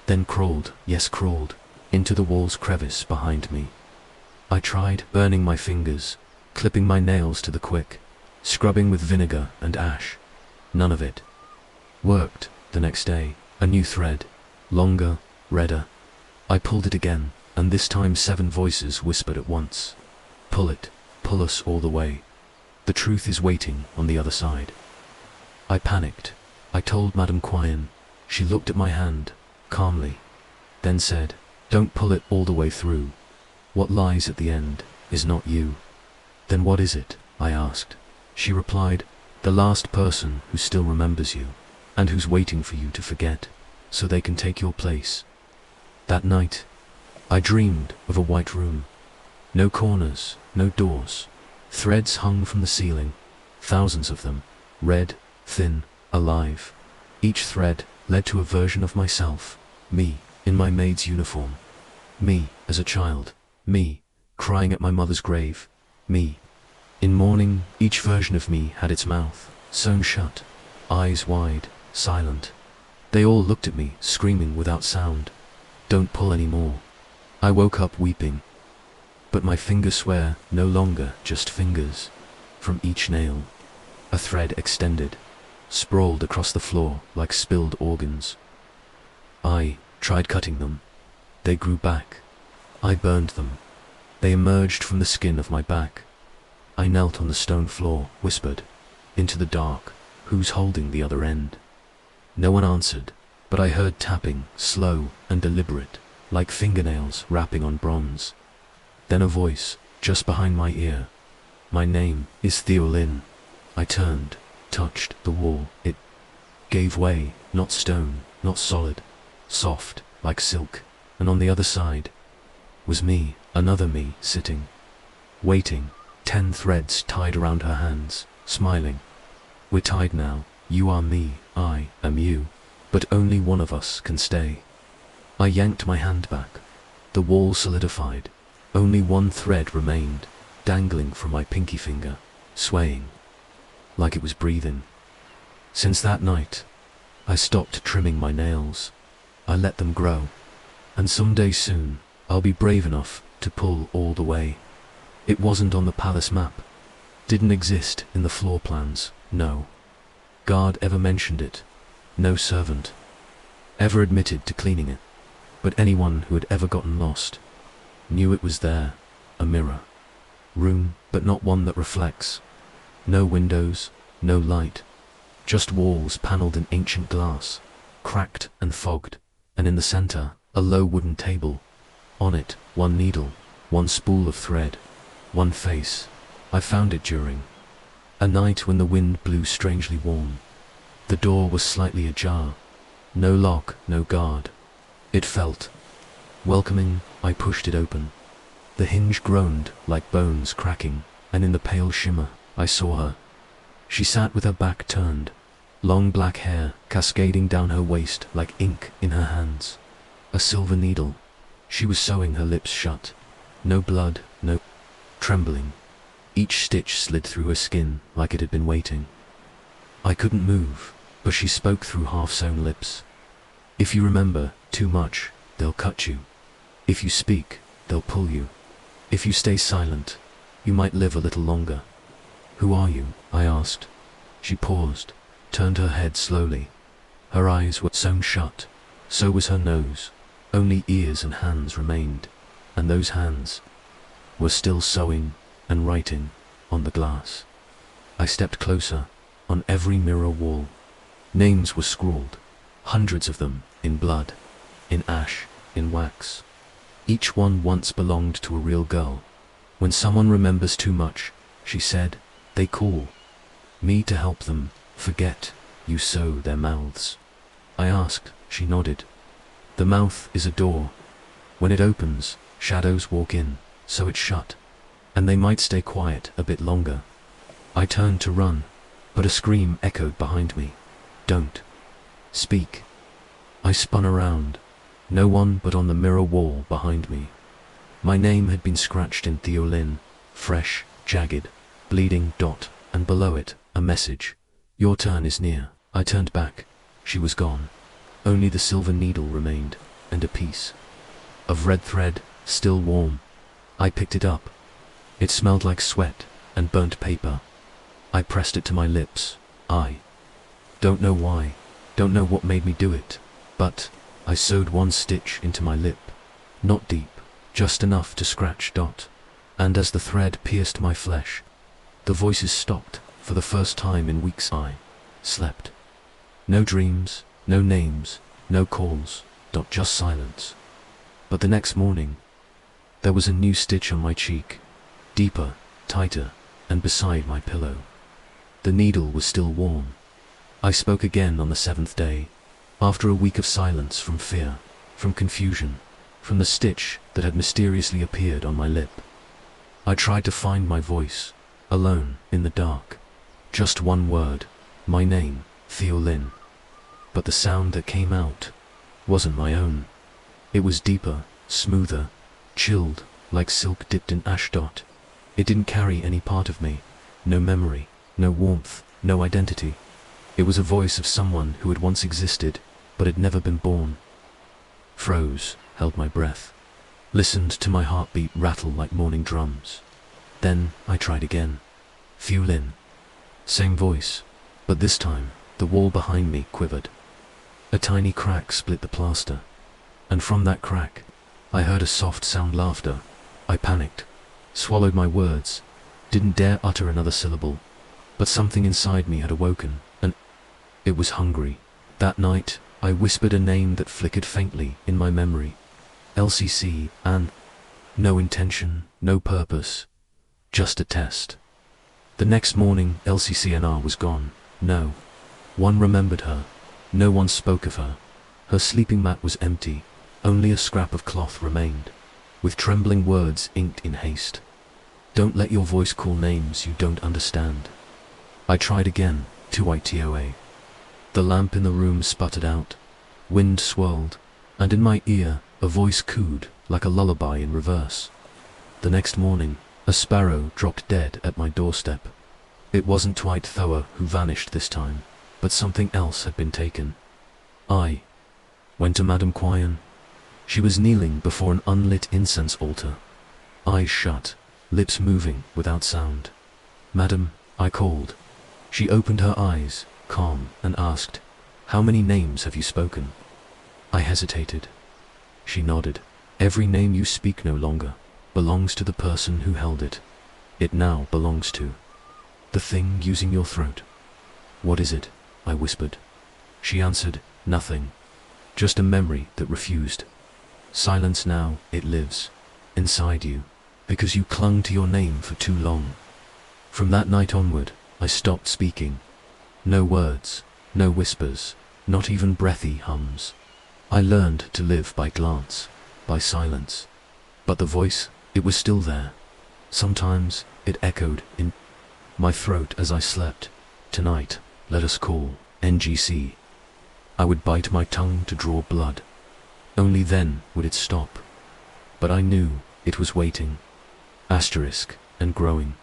then crawled, yes crawled, into the wall's crevice behind me. I tried burning my fingers, clipping my nails to the quick, scrubbing with vinegar and ash. None of it worked. The next day, a new thread, longer, redder. I pulled it again, and this time 7 voices whispered at once. Pull it, pull us all the way. The truth is waiting on the other side. I panicked. I told Madame Quyen. She looked at my hand, calmly, then said, don't pull it all the way through. What lies at the end is not you. Then what is it? I asked. She replied, the last person who still remembers you, and who's waiting for you to forget, so they can take your place. That night, I dreamed of a white room. No corners, no doors. Threads hung from the ceiling, thousands of them, red, thin, alive. Each thread led to a version of myself, me, in my maid's uniform. Me, as a child. Me, crying at my mother's grave. Me. In mourning, each version of me had its mouth sewn shut, eyes wide, silent. They all looked at me, screaming without sound. Don't pull any more. I woke up weeping. But my fingers swear no longer just fingers. From each nail, a thread extended, sprawled across the floor like spilled organs. I tried cutting them. They grew back. I burned them. They emerged from the skin of my back. I knelt on the stone floor, whispered, into the dark, who's holding the other end? No one answered, but I heard tapping, slow and deliberate, like fingernails rapping on bronze. Then a voice, just behind my ear. My name is Theolin. I turned, touched the wall. It gave way, not stone, not solid, soft, like silk, and on the other side was me, another me, sitting, waiting, 10 threads tied around her hands, smiling. We're tied now, you are me, I am you, but only one of us can stay. I yanked my hand back. The wall solidified. Only one thread remained, dangling from my pinky finger, swaying, like it was breathing. Since that night, I stopped trimming my nails. I let them grow, and someday soon, I'll be brave enough to pull all the way. It wasn't on the palace map, didn't exist in the floor plans, no guard ever mentioned it, no servant ever admitted to cleaning it, but anyone who had ever gotten lost knew it was there, a mirror. Room, but not one that reflects. No windows, no light, just walls panelled in ancient glass, cracked and fogged, and in the center, a low wooden table. On it, one needle, one spool of thread, one face. I found it during a night when the wind blew strangely warm. The door was slightly ajar. No lock, no guard. It felt welcoming. I pushed it open. The hinge groaned like bones cracking, and in the pale shimmer, I saw her. She sat with her back turned, long black hair cascading down her waist like ink in her hands. A silver needle. She was sewing her lips shut. No blood, no trembling. Each stitch slid through her skin like it had been waiting. I couldn't move, but she spoke through half-sewn lips. If you remember too much, they'll cut you. If you speak, they'll pull you. If you stay silent, you might live a little longer. Who are you? I asked. She paused, turned her head slowly. Her eyes were sewn shut. So was her nose. Only ears and hands remained, and those hands were still sewing and writing on the glass. I stepped closer. On every mirror wall, names were scrawled, hundreds of them, in blood, in ash, in wax. Each one once belonged to a real girl. When someone remembers too much, she said, they call me to help them forget. You sew their mouths. I asked. She nodded. The mouth is a door. When it opens, shadows walk in, so it's shut, and they might stay quiet a bit longer. I turned to run, but a scream echoed behind me. Don't speak. I spun around. No one but on the mirror wall behind me. My name had been scratched in Theolin, fresh, jagged, bleeding dot, and below it, a message. Your turn is near. I turned back. She was gone. Only the silver needle remained, and a piece of red thread, still warm. I picked it up. It smelled like sweat and burnt paper. I pressed it to my lips. I don't know why, don't know what made me do it, but I sewed one stitch into my lip. Not deep, just enough to scratch dot. And as the thread pierced my flesh, the voices stopped. For the first time in weeks I slept. No dreams, no names, no calls, just silence. But the next morning, there was a new stitch on my cheek, deeper, tighter, and beside my pillow. The needle was still warm. I spoke again on the 7th day, after a week of silence from fear, from confusion, from the stitch that had mysteriously appeared on my lip. I tried to find my voice, alone, in the dark. Just one word, my name, Theolin. But the sound that came out wasn't my own. It was deeper, smoother, chilled, like silk dipped in ashdot. It didn't carry any part of me, no memory, no warmth, no identity. It was a voice of someone who had once existed, but had never been born. Froze, held my breath, listened to my heartbeat rattle like morning drums. Then I tried again. Fuel in. Same voice, but this time the wall behind me quivered. A tiny crack split the plaster, and from that crack I heard a soft sound laughter. I panicked, swallowed my words, didn't dare utter another syllable, but something inside me had awoken, and it was hungry. That night I whispered a name that flickered faintly in my memory. LCC, and no intention, no purpose, just a test. The next morning LCCNR was gone. No one remembered her. No one spoke of her. Her sleeping mat was empty. Only a scrap of cloth remained, with trembling words inked in haste. Don't let your voice call names you don't understand. I tried again, 2ITOA. The lamp in the room sputtered out. Wind swirled, and in my ear a voice cooed like a lullaby in reverse. The next morning, a sparrow dropped dead at my doorstep. It wasn't Dwight Thower who vanished this time, but something else had been taken. I went to Madame Quyen. She was kneeling before an unlit incense altar, eyes shut, lips moving without sound. "Madam," I called. She opened her eyes, calm, and asked, "How many names have you spoken?" I hesitated. She nodded. "Every name you speak no longer belongs to the person who held it. It now belongs to the thing using your throat." "What is it?" I whispered. She answered, "Nothing. Just a memory that refused. Silence now, it lives inside you, because you clung to your name for too long." From that night onward, I stopped speaking. No words, no whispers, not even breathy hums. I learned to live by glance, by silence. But the voice, it was still there. Sometimes it echoed in my throat as I slept. "Tonight, let us call NGC." I would bite my tongue to draw blood. Only then would it stop. But I knew it was waiting. Asterisk, and growing.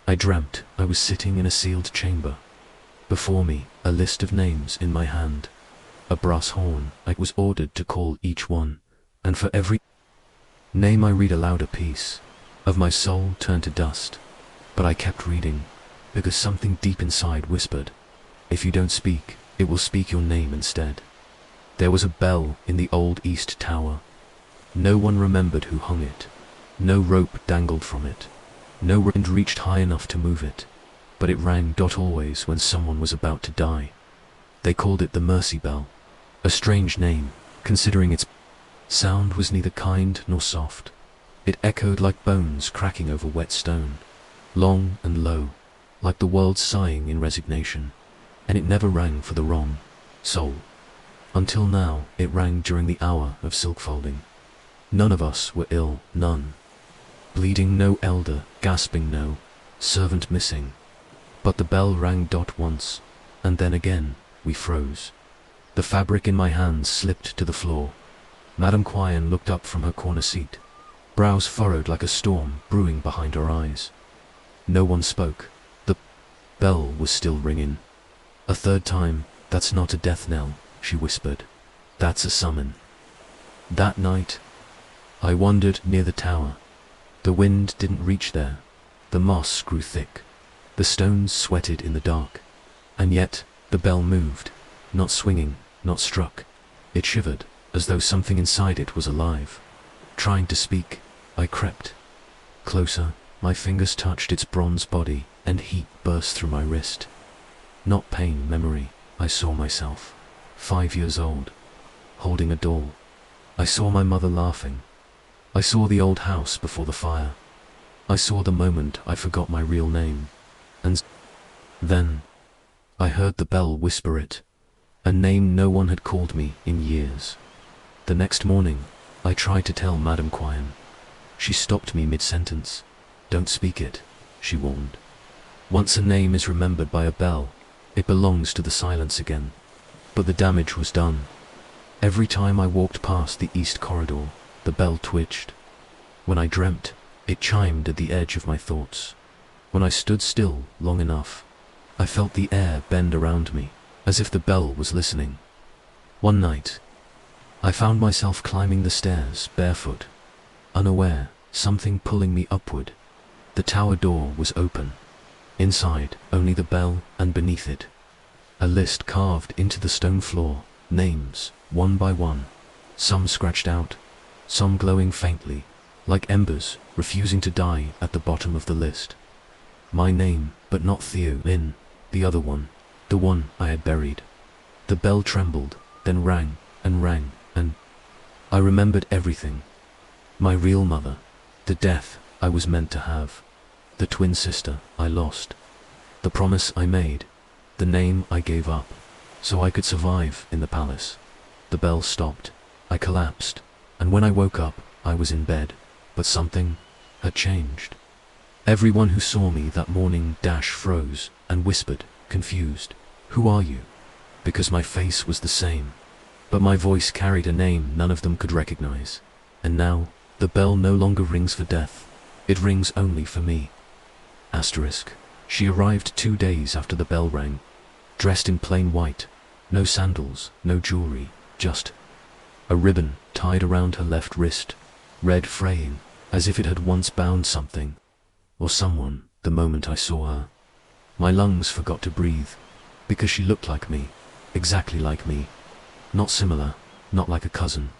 I dreamt I was sitting in a sealed chamber. Before me, a list of names in my hand. A brass horn. I was ordered to call each one, and for every name I read aloud a piece of my soul turned to dust. But I kept reading, because something deep inside whispered, "If you don't speak, it will speak your name instead." There was a bell in the old East Tower. No one remembered who hung it. No rope dangled from it. No wind reached high enough to move it. But it rang always when someone was about to die. They called it the Mercy Bell. A strange name, considering its sound was neither kind nor soft. It echoed like bones cracking over wet stone, long and low, like the world sighing in resignation. And it never rang for the wrong soul. Until now, it rang during the hour of silk folding. None of us were ill, none. Bleeding no elder, gasping no servant missing. But the bell rang once, and then again we froze. The fabric in my hands slipped to the floor. Madame Quyen looked up from her corner seat, brows furrowed like a storm brewing behind her eyes. No one spoke. The bell was still ringing. A third time. "That's not a death knell," she whispered. "That's a summon." That night, I wandered near the tower. The wind didn't reach there. The moss grew thick. The stones sweated in the dark. And yet, the bell moved, not swinging, not struck. It shivered, as though something inside it was alive. Trying to speak, I crept closer. My fingers touched its bronze body, and heat burst through my wrist. Not pain, memory. I saw myself, 5 years old, holding a doll. I saw my mother laughing. I saw the old house before the fire. I saw the moment I forgot my real name. And then I heard the bell whisper it, a name no one had called me in years. The next morning, I tried to tell Madame Quyen. She stopped me mid-sentence. "Don't speak it," she warned. "Once a name is remembered by a bell, it belongs to the silence again." But the damage was done. Every time I walked past the east corridor, the bell twitched. When I dreamt, it chimed at the edge of my thoughts. When I stood still long enough, I felt the air bend around me, as if the bell was listening. One night, I found myself climbing the stairs barefoot, unaware, something pulling me upward. The tower door was open. Inside, only the bell, and beneath it, a list carved into the stone floor, names, one by one, some scratched out, some glowing faintly, like embers refusing to die at the bottom of the list. My name, but not Theo Lin, the other one, the one I had buried. The bell trembled, then rang, and I remembered everything. My real mother, the death I was meant to have, the twin sister I lost, the promise I made, the name I gave up, so I could survive in the palace. The bell stopped, I collapsed, and when I woke up, I was in bed, but something had changed. Everyone who saw me that morning froze and whispered, confused, "Who are you?" Because my face was the same, but my voice carried a name none of them could recognize. And now, the bell no longer rings for death, it rings only for me. Asterisk. She arrived 2 days after the bell rang, dressed in plain white, no sandals, no jewelry, just a ribbon tied around her left wrist, red fraying, as if it had once bound something, or someone, the moment I saw her. My lungs forgot to breathe, because she looked like me, exactly like me. Not similar, not like a cousin.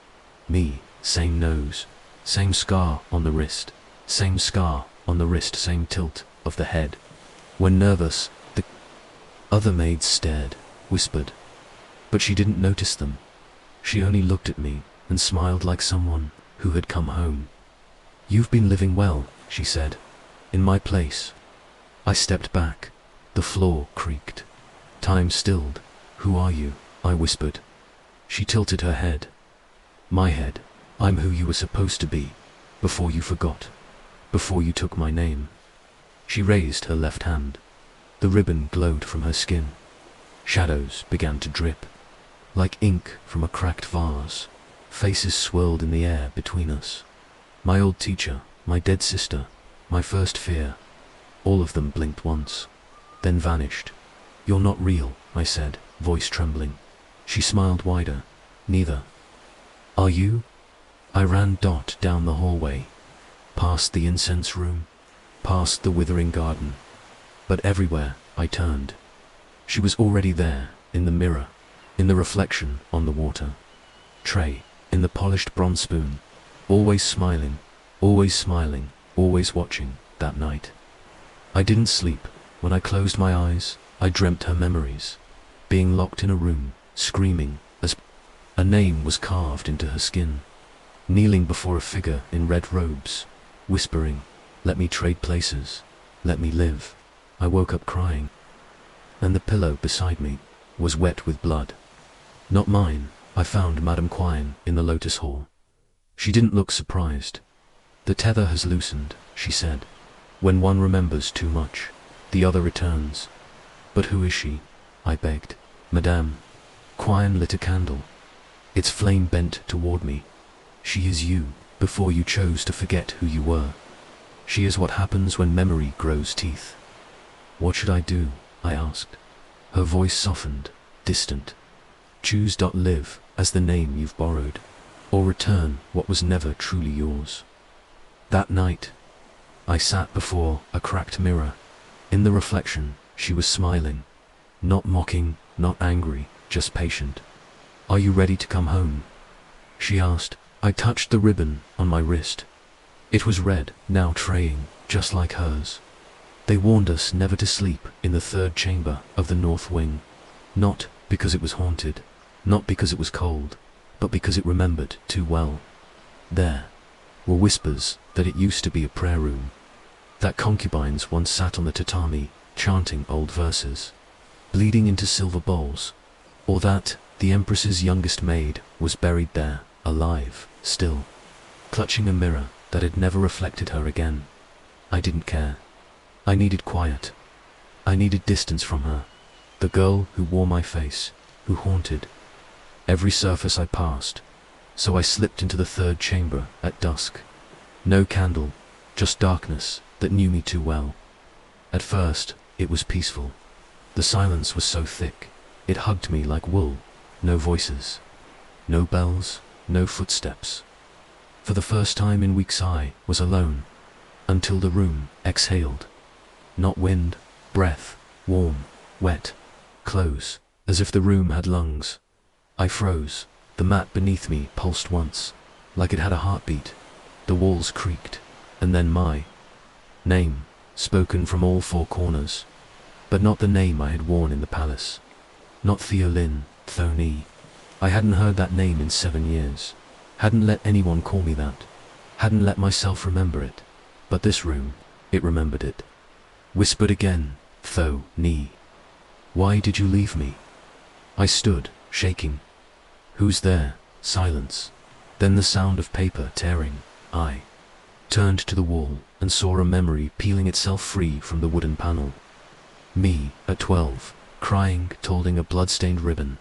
Me, same nose, same scar on the wrist, same scar on the wrist, same tilt of the head. When nervous, the other maids stared, whispered, but she didn't notice them. She only looked at me and smiled like someone who had come home. "You've been living well," she said, "in my place." I stepped back. The floor creaked. Time stilled. "Who are you?" I whispered. She tilted her head. "My head. I'm who you were supposed to be, before you forgot, before you took my name." She raised her left hand. The ribbon glowed from her skin. Shadows began to drip, like ink from a cracked vase. Faces swirled in the air between us. My old teacher, my dead sister, my first fear. All of them blinked once, then vanished. "You're not real," I said, voice trembling. She smiled wider. "Neither. Are you?" I ran down the hallway, past the incense room, past the withering garden. But everywhere I turned, she was already there, in the mirror, in the reflection on the water tray, in the polished bronze spoon, always smiling, always watching. That night, I didn't sleep. When I closed my eyes, I dreamt her memories, being locked in a room, screaming, as a name was carved into her skin, kneeling before a figure in red robes, whispering, "Let me trade places, let me live." I woke up crying, and the pillow beside me was wet with blood. Not mine. I found Madame Quine in the Lotus Hall. She didn't look surprised. "The tether has loosened," she said. "When one remembers too much, the other returns." "But who is she?" I begged. Madame Quine lit a candle. Its flame bent toward me. "She is you, before you chose to forget who you were. She is what happens when memory grows teeth." "What should I do?" I asked. Her voice softened, distant. "Choose live as the name you've borrowed, or return what was never truly yours." That night, I sat before a cracked mirror. In the reflection, she was smiling. Not mocking, not angry, just patient. "Are you ready to come home?" she asked. I touched the ribbon on my wrist. It was red, now traying, just like hers. They warned us never to sleep in the third chamber of the north wing. Not because it was haunted, not because it was cold, but because it remembered too well. There were whispers that it used to be a prayer room, that concubines once sat on the tatami, chanting old verses, bleeding into silver bowls, or that the Empress's youngest maid was buried there, alive, still, clutching a mirror that had never reflected her again. I didn't care. I needed quiet. I needed distance from her, the girl who wore my face, who haunted every surface I passed. So I slipped into the third chamber at dusk. No candle, just darkness that knew me too well. At first, it was peaceful. The silence was so thick, it hugged me like wool. No voices, no bells, no footsteps. For the first time in weeks I was alone, until the room exhaled. Not wind, breath, warm, wet, close, as if the room had lungs. I froze. The mat beneath me pulsed once, like it had a heartbeat. The walls creaked, and then my name, spoken from all four corners. But not the name I had worn in the palace. Not Theolin, Thoni. I hadn't heard that name in 7 years. Hadn't let anyone call me that. Hadn't let myself remember it. But this room, it remembered it. Whispered again, Tho-ni. Why did you leave me? I stood, shaking. Who's there? Silence. Then the sound of paper tearing. I turned to the wall and saw a memory peeling itself free from the wooden panel. Me, at 12, crying, holding a blood-stained ribbon.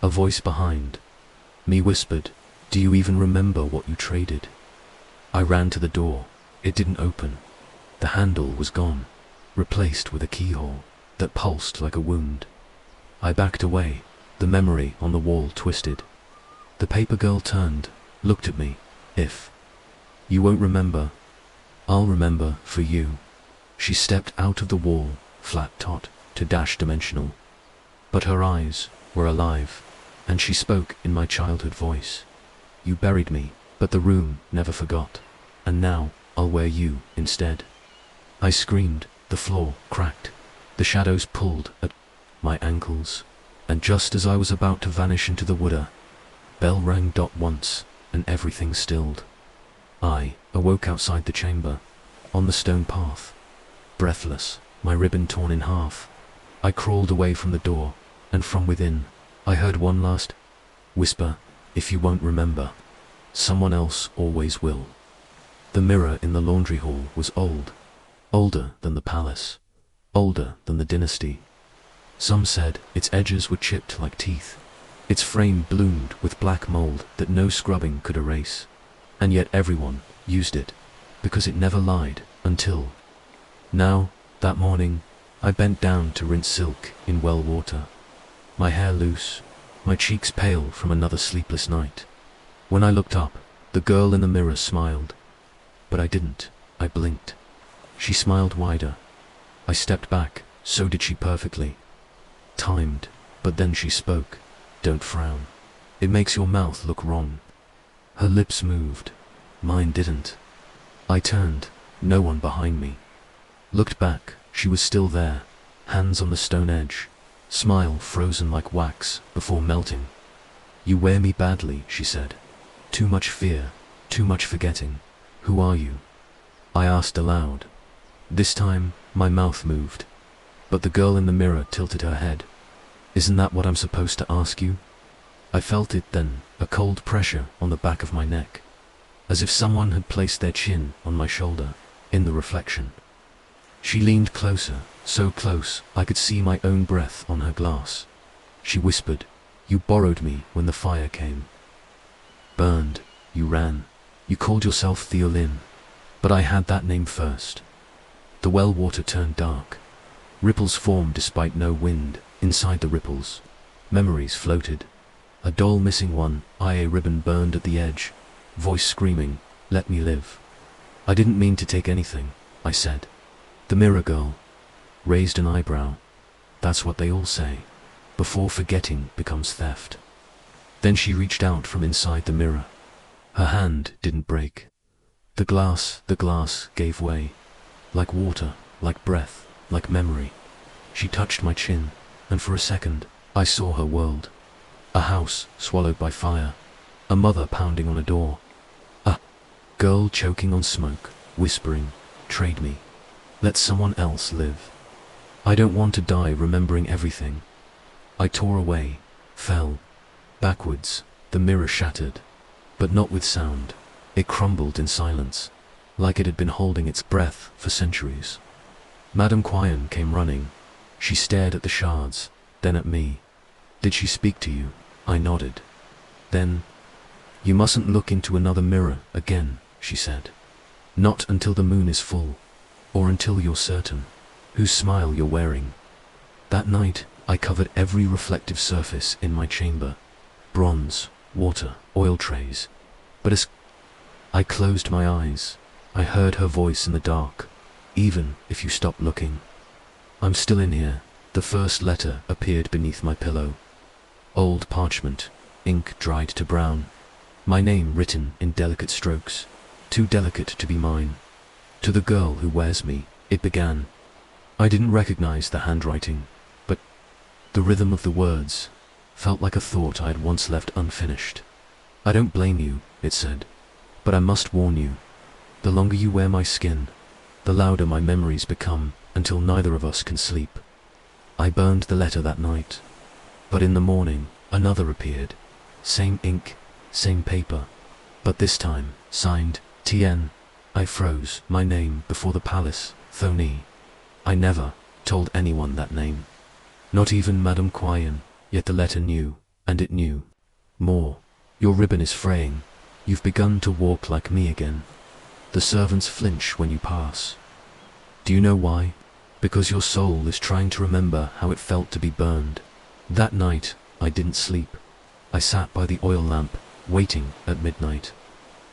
A voice behind me whispered, "Do you even remember what you traded?" I ran to the door. It didn't open. The handle was gone, replaced with a keyhole that pulsed like a wound. I backed away, the memory on the wall twisted. The paper girl turned, looked at me. "If you won't remember, I'll remember for you." She stepped out of the wall, flat tot to dash dimensional. But her eyes were alive, and she spoke in my childhood voice. "You buried me, but the room never forgot, and now I'll wear you instead." I screamed, the floor cracked, the shadows pulled at my ankles, and just as I was about to vanish into the wooder, bell rang once, and everything stilled. I awoke outside the chamber, on the stone path, breathless, my ribbon torn in half. I crawled away from the door, and from within, I heard one last whisper, "If you won't remember, someone else always will." The mirror in the laundry hall was old, older than the palace, older than the dynasty. Some said its edges were chipped like teeth, its frame bloomed with black mold that no scrubbing could erase. And yet everyone used it, because it never lied, until now, that morning, I bent down to rinse silk in well water. My hair loose, my cheeks pale from another sleepless night. When I looked up, the girl in the mirror smiled. But I didn't. I blinked. She smiled wider. I stepped back, so did she perfectly. Timed, but then she spoke. "Don't frown. It makes your mouth look wrong." Her lips moved. Mine didn't. I turned, no one behind me. Looked back, she was still there, hands on the stone edge, smile frozen like wax before melting. "You wear me badly," she said. "Too much fear, too much forgetting. Who are you?" I asked aloud. This time, my mouth moved. But the girl in the mirror tilted her head. "Isn't that what I'm supposed to ask you?" I felt it then, a cold pressure on the back of my neck, as if someone had placed their chin on my shoulder, in the reflection. She leaned closer, so close I could see my own breath on her glass. She whispered, "You borrowed me when the fire came. Burned, you ran, you called yourself Theolin, but I had that name first." The well water turned dark. Ripples formed despite no wind. Inside the ripples, memories floated. A doll missing one, a ribbon burned at the edge, voice screaming, "Let me live." "I didn't mean to take anything," I said. The mirror girl raised an eyebrow. "That's what they all say, before forgetting becomes theft." Then she reached out from inside the mirror. Her hand didn't break. The glass gave way. Like water, like breath, like memory. She touched my chin, and for a second, I saw her world. A house swallowed by fire. A mother pounding on a door. A girl choking on smoke, whispering, "Trade me. Let someone else live." I don't want to die remembering everything. I tore away, fell. Backwards, the mirror shattered. But not with sound. It crumbled in silence, like it had been holding its breath for centuries. Madame Quyon came running. She stared at the shards, then at me. "Did she speak to you?" I nodded. Then, "You mustn't look into another mirror again," she said. Not until the moon is full, or until you're certain whose smile you're wearing. That night, I covered every reflective surface in my chamber. Bronze, water, oil trays. But as I closed my eyes, I heard her voice in the dark. Even if you stop looking, I'm still in here. The first letter appeared beneath my pillow. Old parchment, ink dried to brown. My name written in delicate strokes, too delicate to be mine. To the girl who wears me, it began. I didn't recognize the handwriting, but the rhythm of the words felt like a thought I had once left unfinished. I don't blame you, it said, but I must warn you. The longer you wear my skin, the louder my memories become, until neither of us can sleep. I burned the letter that night, but in the morning, another appeared. Same ink, same paper, but this time, signed, Tien. I froze, my name before the palace, Thoni. I never told anyone that name. Not even Madame Quyen, yet the letter knew, and it knew more. Your ribbon is fraying. You've begun to walk like me again. The servants flinch when you pass. Do you know why? Because your soul is trying to remember how it felt to be burned. That night, I didn't sleep. I sat by the oil lamp, waiting at midnight.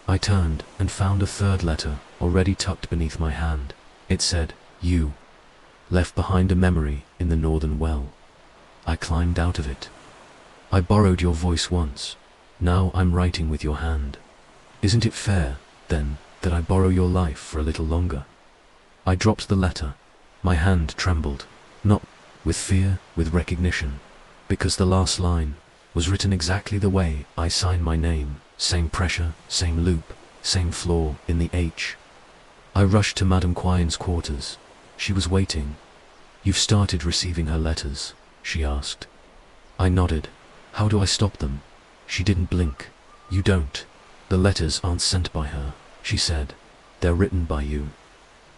I turned and found a third letter already tucked beneath my hand. It said, you left behind a memory in the northern well. I climbed out of it. I borrowed your voice once. Now I'm writing with your hand. Isn't it fair, then, that I borrow your life for a little longer? I dropped the letter. My hand trembled, not with fear, with recognition, because the last line was written exactly the way I signed my name. Same pressure, same loop, same flaw in the H. I rushed to Madame Quyen's quarters. She was waiting. You've started receiving her letters, she asked. I nodded. How do I stop them? She didn't blink. You don't. The letters aren't sent by her, she said. They're written by you.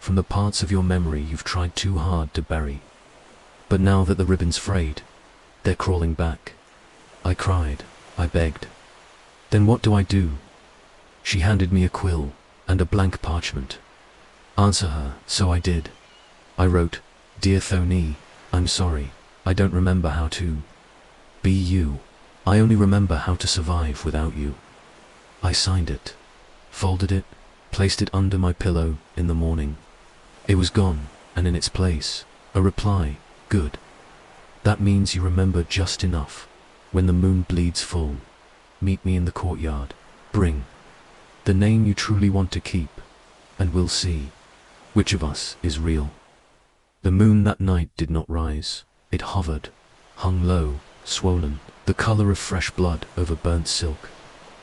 From the parts of your memory you've tried too hard to bury. But now that the ribbon's frayed, they're crawling back. I cried. I begged. Then what do I do? She handed me a quill and a blank parchment. Answer her, so I did. I wrote, Dear Thoni, I'm sorry, I don't remember how to be you. I only remember how to survive without you. I signed it, folded it, placed it under my pillow in the morning. It was gone, and in its place, a reply, good. That means you remember just enough. When the moon bleeds full, meet me in the courtyard. Bring the name you truly want to keep, and we'll see which of us is real. The moon that night did not rise. It hovered, hung low, swollen, the color of fresh blood over burnt silk.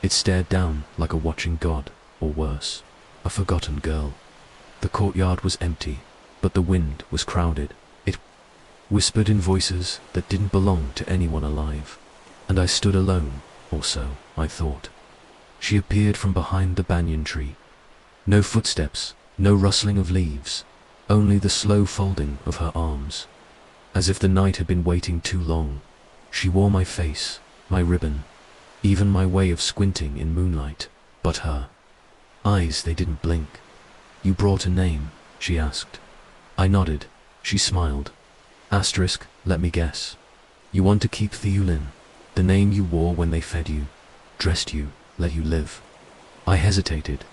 It stared down like a watching god, or worse, a forgotten girl. The courtyard was empty, but the wind was crowded. It whispered in voices that didn't belong to anyone alive. And I stood alone, or so I thought. She appeared from behind the banyan tree. No footsteps, no rustling of leaves, only the slow folding of her arms. As if the night had been waiting too long. She wore my face, my ribbon, even my way of squinting in moonlight. But her eyes, they didn't blink. You brought a name, she asked. I nodded. She smiled. Asterisk, let me guess. You want to keep Theulin, the name you wore when they fed you, dressed you, let you live. I hesitated,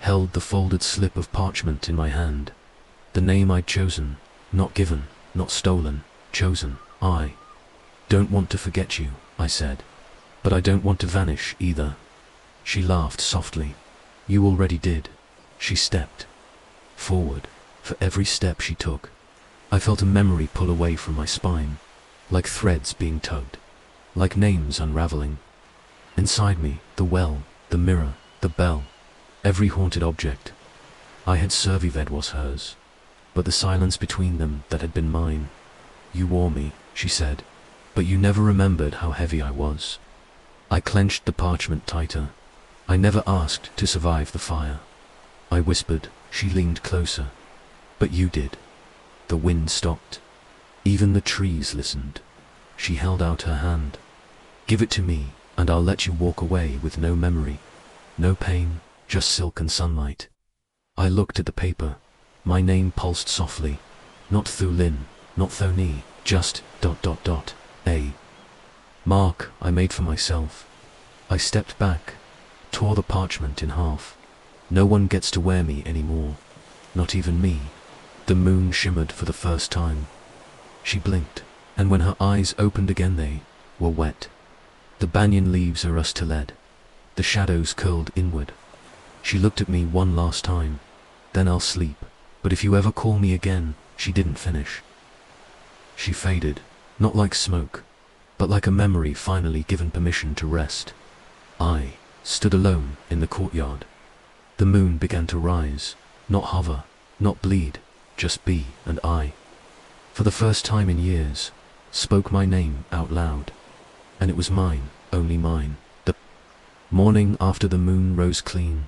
held the folded slip of parchment in my hand. The name I'd chosen, not given, not stolen, chosen. I don't want to forget you, I said. But I don't want to vanish either. She laughed softly. You already did. She stepped forward. For every step she took, I felt a memory pull away from my spine, like threads being tugged, like names unraveling. Inside me, the well, the mirror, the bell, every haunted object I had survived was hers, but the silence between them that had been mine. You wore me, she said, but you never remembered how heavy I was. I clenched the parchment tighter. I never asked to survive the fire. I whispered. She leaned closer. But you did. The wind stopped. Even the trees listened. She held out her hand. Give it to me, and I'll let you walk away with no memory, no pain, just silk and sunlight. I looked at the paper. My name pulsed softly. Not Thu Lin, not Thoni, just ... A mark I made for myself. I stepped back, tore the parchment in half. No one gets to wear me anymore. Not even me. The moon shimmered for the first time. She blinked, and when her eyes opened again they were wet. The banyan leaves are rust-to-lead. The shadows curled inward. She looked at me one last time. Then I'll sleep. But if you ever call me again, she didn't finish. She faded, not like smoke, but like a memory finally given permission to rest. I stood alone in the courtyard. The moon began to rise, not hover, not bleed, just be and I, for the first time in years, spoke my name out loud. And it was mine, only mine. The morning after the moon rose clean,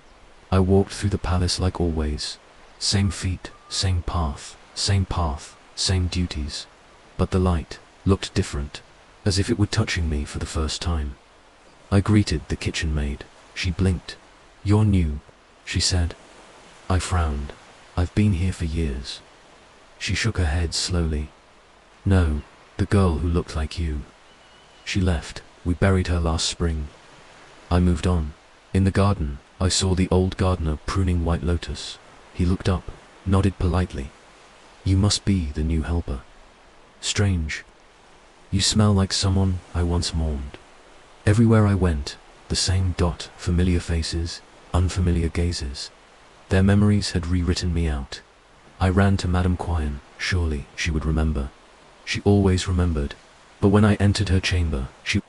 I walked through the palace like always. Same feet, same path, same duties. But the light looked different, as if it were touching me for the first time. I greeted the kitchen maid. She blinked. "You're new," she said. I frowned. "I've been here for years." She shook her head slowly. "No, the girl who looked like you. She left. We buried her last spring." I moved on. In the garden, I saw the old gardener pruning white lotus. He looked up, nodded politely. "You must be the new helper. Strange. You smell like someone I once mourned." Everywhere I went, the same dot, familiar faces, unfamiliar gazes. Their memories had rewritten me out. I ran to Madame Quyen. Surely she would remember. She always remembered. But when I entered her chamber, she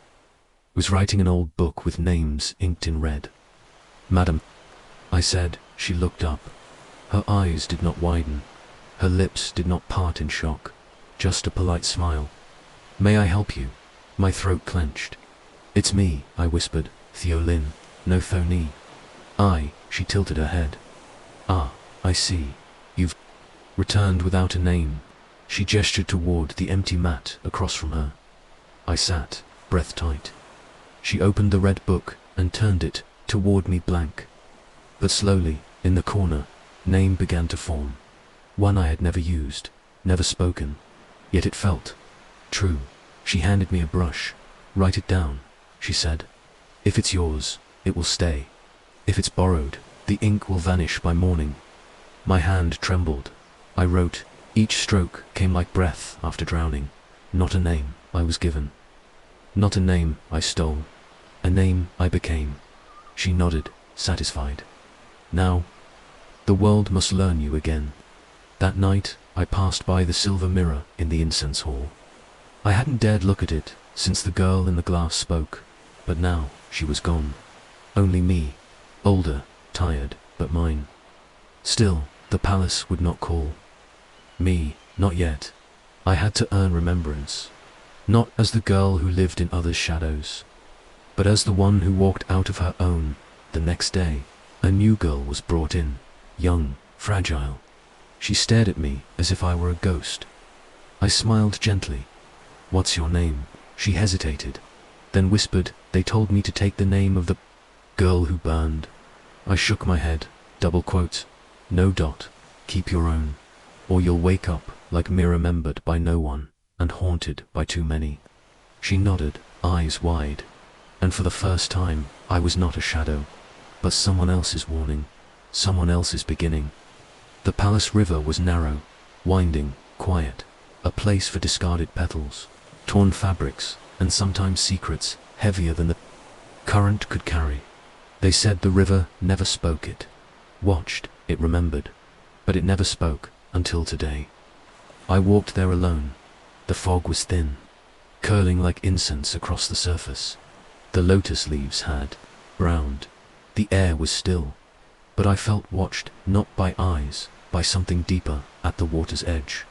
was writing an old book with names inked in red. "Madam," I said. She looked up. Her eyes did not widen. Her lips did not part in shock. Just a polite smile. "May I help you?" My throat clenched. "It's me," I whispered. "Theo Lin, no Thoni." She tilted her head. "Ah, I see. You've returned without a name." She gestured toward the empty mat across from her. I sat, breath tight. She opened the red book and turned it toward me blank. But slowly, in the corner, name began to form. One I had never used, never spoken. Yet it felt true. She handed me a brush. "Write it down," she said. "If it's yours, it will stay. If it's borrowed, the ink will vanish by morning." My hand trembled. I wrote. Each stroke came like breath after drowning. Not a name I was given. Not a name I stole. A name I became. She nodded, satisfied. "Now, the world must learn you again." That night, I passed by the silver mirror in the incense hall. I hadn't dared look at it since the girl in the glass spoke, but now she was gone. Only me, older, tired, but mine. Still, the palace would not call me, not yet. I had to earn remembrance, not as the girl who lived in others' shadows, but as the one who walked out of her own. The next day, a new girl was brought in, young, fragile. She stared at me as if I were a ghost. I smiled gently. "What's your name?" She hesitated, then whispered, "They told me to take the name of the girl who burned." I shook my head, double quote, "No dot, keep your own, or you'll wake up like me, remembered by no one, and haunted by too many." She nodded, eyes wide, and for the first time, I was not a shadow, but someone else's warning, someone else's beginning. The palace river was narrow, winding, quiet, a place for discarded petals, torn fabrics, and sometimes secrets heavier than the current could carry. They said the river never spoke. It watched, it remembered, but it never spoke until today. I walked there alone. The fog was thin, curling like incense across the surface. The lotus leaves had browned. The air was still, but I felt watched, not by eyes, by something deeper at the water's edge.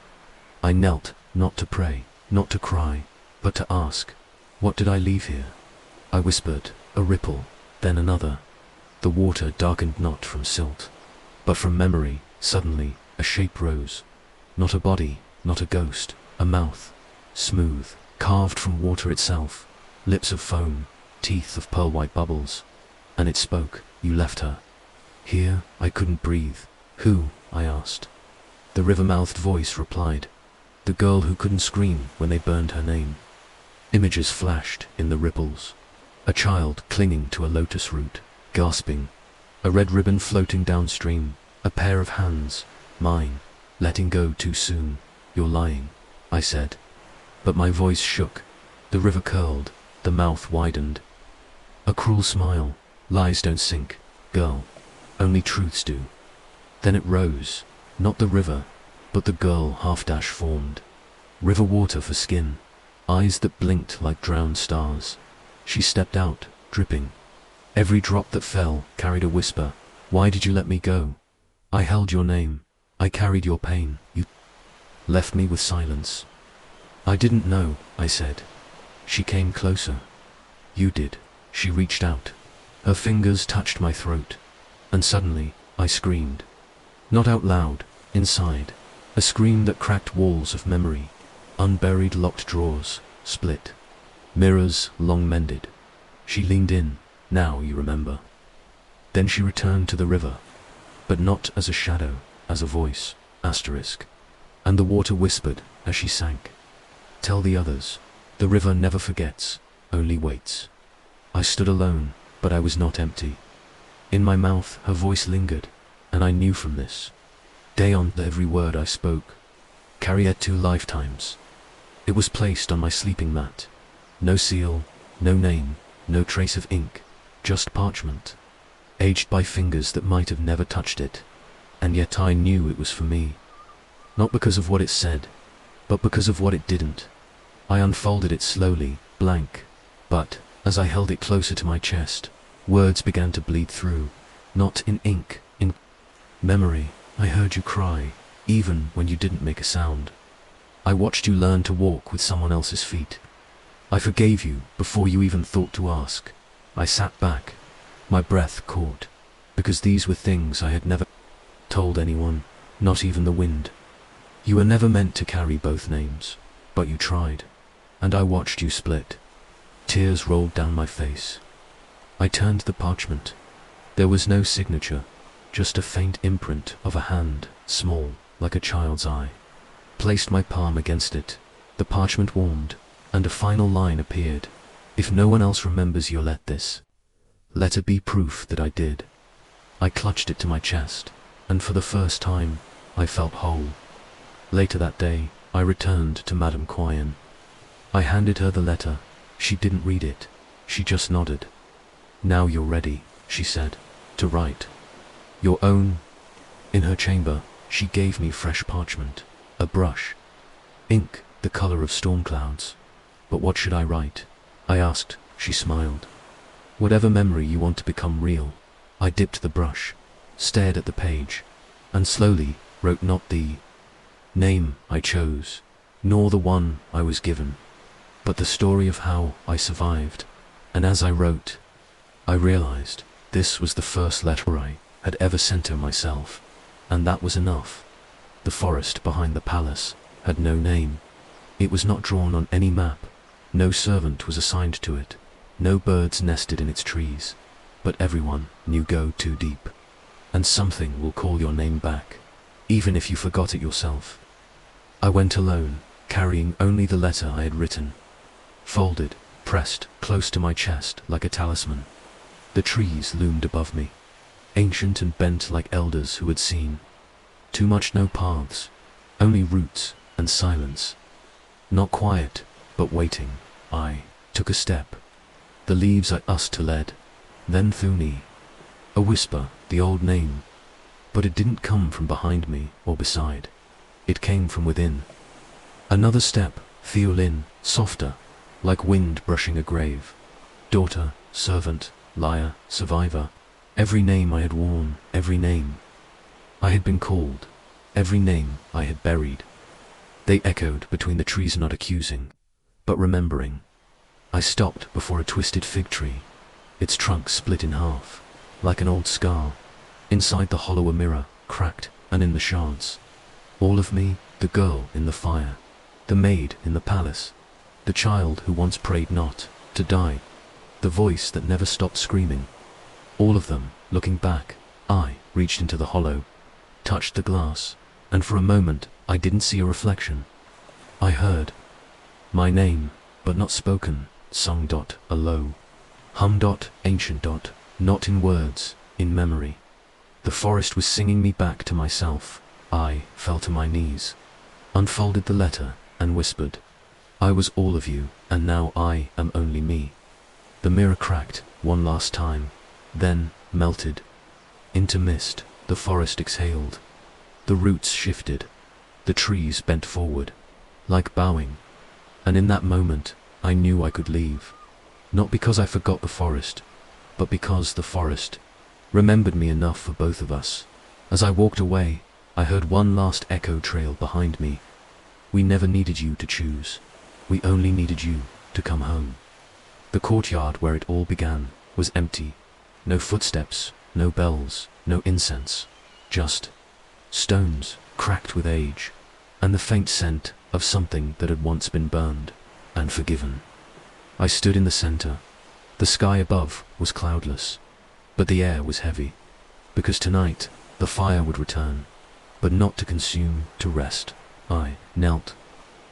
I knelt, not to pray, not to cry, but to ask, what did I leave here? I whispered, a ripple, then another. The water darkened not from silt, but from memory. Suddenly, a shape rose. Not a body, not a ghost, a mouth, smooth, carved from water itself, lips of foam, teeth of pearl-white bubbles. And it spoke. "You left her." Here, I couldn't breathe. Who? I asked. The river-mouthed voice replied, the girl who couldn't scream when they burned her name. Images flashed in the ripples. A child clinging to a lotus root, gasping. A red ribbon floating downstream. A pair of hands, mine, letting go too soon. You're lying, I said. But my voice shook. The river curled, the mouth widened. A cruel smile. Lies don't sink, girl. Only truths do. Then it rose, not the river, but the girl half-dash formed. River water for skin, eyes that blinked like drowned stars. She stepped out, dripping. Every drop that fell carried a whisper. Why did you let me go? I held your name. I carried your pain. You left me with silence. I didn't know, I said. She came closer. You did. She reached out. Her fingers touched my throat. And suddenly, I screamed. Not out loud, inside. A scream that cracked walls of memory. Unburied locked drawers, split. Mirrors long mended. She leaned in. Now you remember. Then she returned to the river. But not as a shadow, as a voice, asterisk. And the water whispered as she sank. Tell the others. The river never forgets, only waits. I stood alone, but I was not empty. In my mouth her voice lingered, and I knew from this day on that every word I spoke carried 2 lifetimes. It was placed on my sleeping mat. No seal, no name, no trace of ink, just parchment, aged by fingers that might have never touched it. And yet I knew it was for me. Not because of what it said, but because of what it didn't. I unfolded it slowly, blank, but as I held it closer to my chest, words began to bleed through, not in ink, in memory. I heard you cry, even when you didn't make a sound. I watched you learn to walk with someone else's feet. I forgave you before you even thought to ask. I sat back, my breath caught, because these were things I had never told anyone, not even the wind. You were never meant to carry both names, but you tried, and I watched you split. Tears rolled down my face. I turned the parchment. There was no signature, just a faint imprint of a hand, small, like a child's eye. Placed my palm against it. The parchment warmed, and a final line appeared. If no one else remembers, you'll let this letter be proof that I did. I clutched it to my chest, and for the first time, I felt whole. Later that day, I returned to Madame Quyen. I handed her the letter. She didn't read it. She just nodded. Now you're ready, she said, to write your own. In her chamber, she gave me fresh parchment, a brush, ink the color of storm clouds. But what should I write? I asked. She smiled. Whatever memory you want to become real. I dipped the brush, stared at the page, and slowly wrote not the name I chose, nor the one I was given, but the story of how I survived. And as I wrote, I realized this was the first letter I had ever sent her myself, and that was enough. The forest behind the palace had no name. It was not drawn on any map. No servant was assigned to it. No birds nested in its trees. But everyone knew go too deep. And something will call your name back, even if you forgot it yourself. I went alone, carrying only the letter I had written, folded, pressed close to my chest like a talisman. The trees loomed above me, ancient and bent like elders who had seen too much. No paths, only roots and silence. Not quiet, but waiting. I took a step. The leaves I used to lead, then Thuni. A whisper, the old name. But it didn't come from behind me or beside. It came from within. Another step, Theolin, softer, like wind brushing a grave. Daughter, servant, liar, survivor. Every name I had worn, every name I had been called, every name I had buried. They echoed between the trees, not accusing, but remembering. I stopped before a twisted fig tree, its trunk split in half, like an old scar. Inside the hollow a mirror, cracked, and in the shards, all of me, the girl in the fire, the maid in the palace, the child who once prayed not to die, the voice that never stopped screaming. All of them, looking back. I reached into the hollow, touched the glass, and for a moment I didn't see a reflection. I heard my name, but not spoken, sung. A low hum. Ancient. Not in words, in memory. The forest was singing me back to myself. I fell to my knees, unfolded the letter, and whispered, I was all of you, and now I am only me. The mirror cracked one last time, then melted into mist. The forest exhaled. The roots shifted. The trees bent forward, like bowing. And in that moment, I knew I could leave. Not because I forgot the forest, but because the forest remembered me enough for both of us. As I walked away, I heard one last echo trail behind me. We never needed you to choose. We only needed you to come home. The courtyard where it all began was empty. No footsteps, no bells, no incense. Just stones, cracked with age, and the faint scent of something that had once been burned and forgiven. I stood in the center. The sky above was cloudless, but the air was heavy, because tonight the fire would return, but not to consume, to rest. I knelt,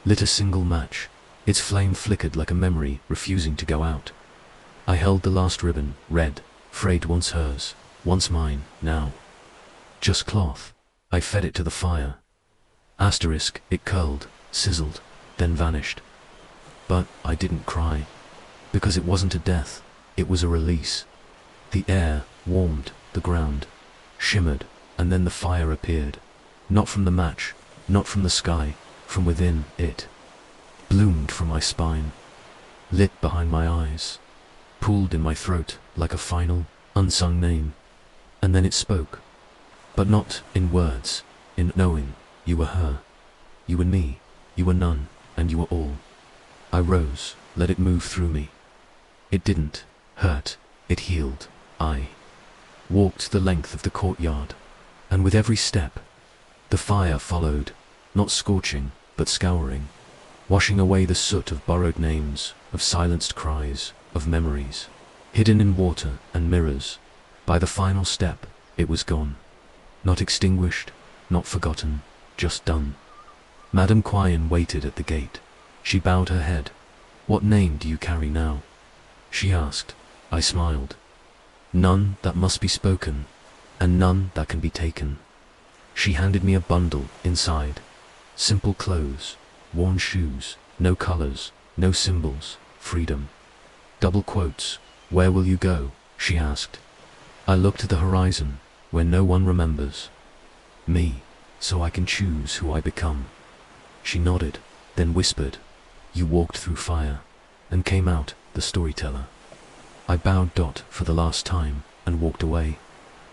lit a single match. Its flame flickered like a memory refusing to go out. I held the last ribbon, red, frayed, once hers, once mine, now just cloth. I fed it to the fire. Asterisk, it curled, sizzled, then vanished. But I didn't cry, because it wasn't a death, it was a release. The air warmed, the ground shimmered, and then the fire appeared. Not from the match, not from the sky, from within. It bloomed from my spine, lit behind my eyes, pooled in my throat like a final, unsung name. And then it spoke, but not in words, in knowing. You were her, you were me, you were none, and you were all. I rose, let it move through me. It didn't hurt, it healed. I walked the length of the courtyard, and with every step, the fire followed, not scorching, but scouring, washing away the soot of borrowed names, of silenced cries, of memories, hidden in water and mirrors. By the final step, it was gone. Not extinguished, not forgotten, just done. Madame Quyen waited at the gate. She bowed her head. What name do you carry now? She asked. I smiled. None that must be spoken, and none that can be taken. She handed me a bundle inside. Simple clothes, worn shoes, no colors, no symbols, freedom. Double quotes. Where will you go? She asked. I looked at the horizon, where no one remembers me, so I can choose who I become. She nodded, then whispered, you walked through fire, and came out the storyteller. I bowed. For the last time, and walked away.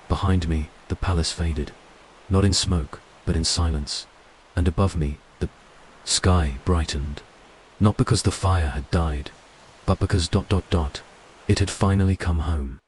Behind me, the palace faded, not in smoke, but in silence, and above me, the sky brightened, not because the fire had died, but because it had finally come home.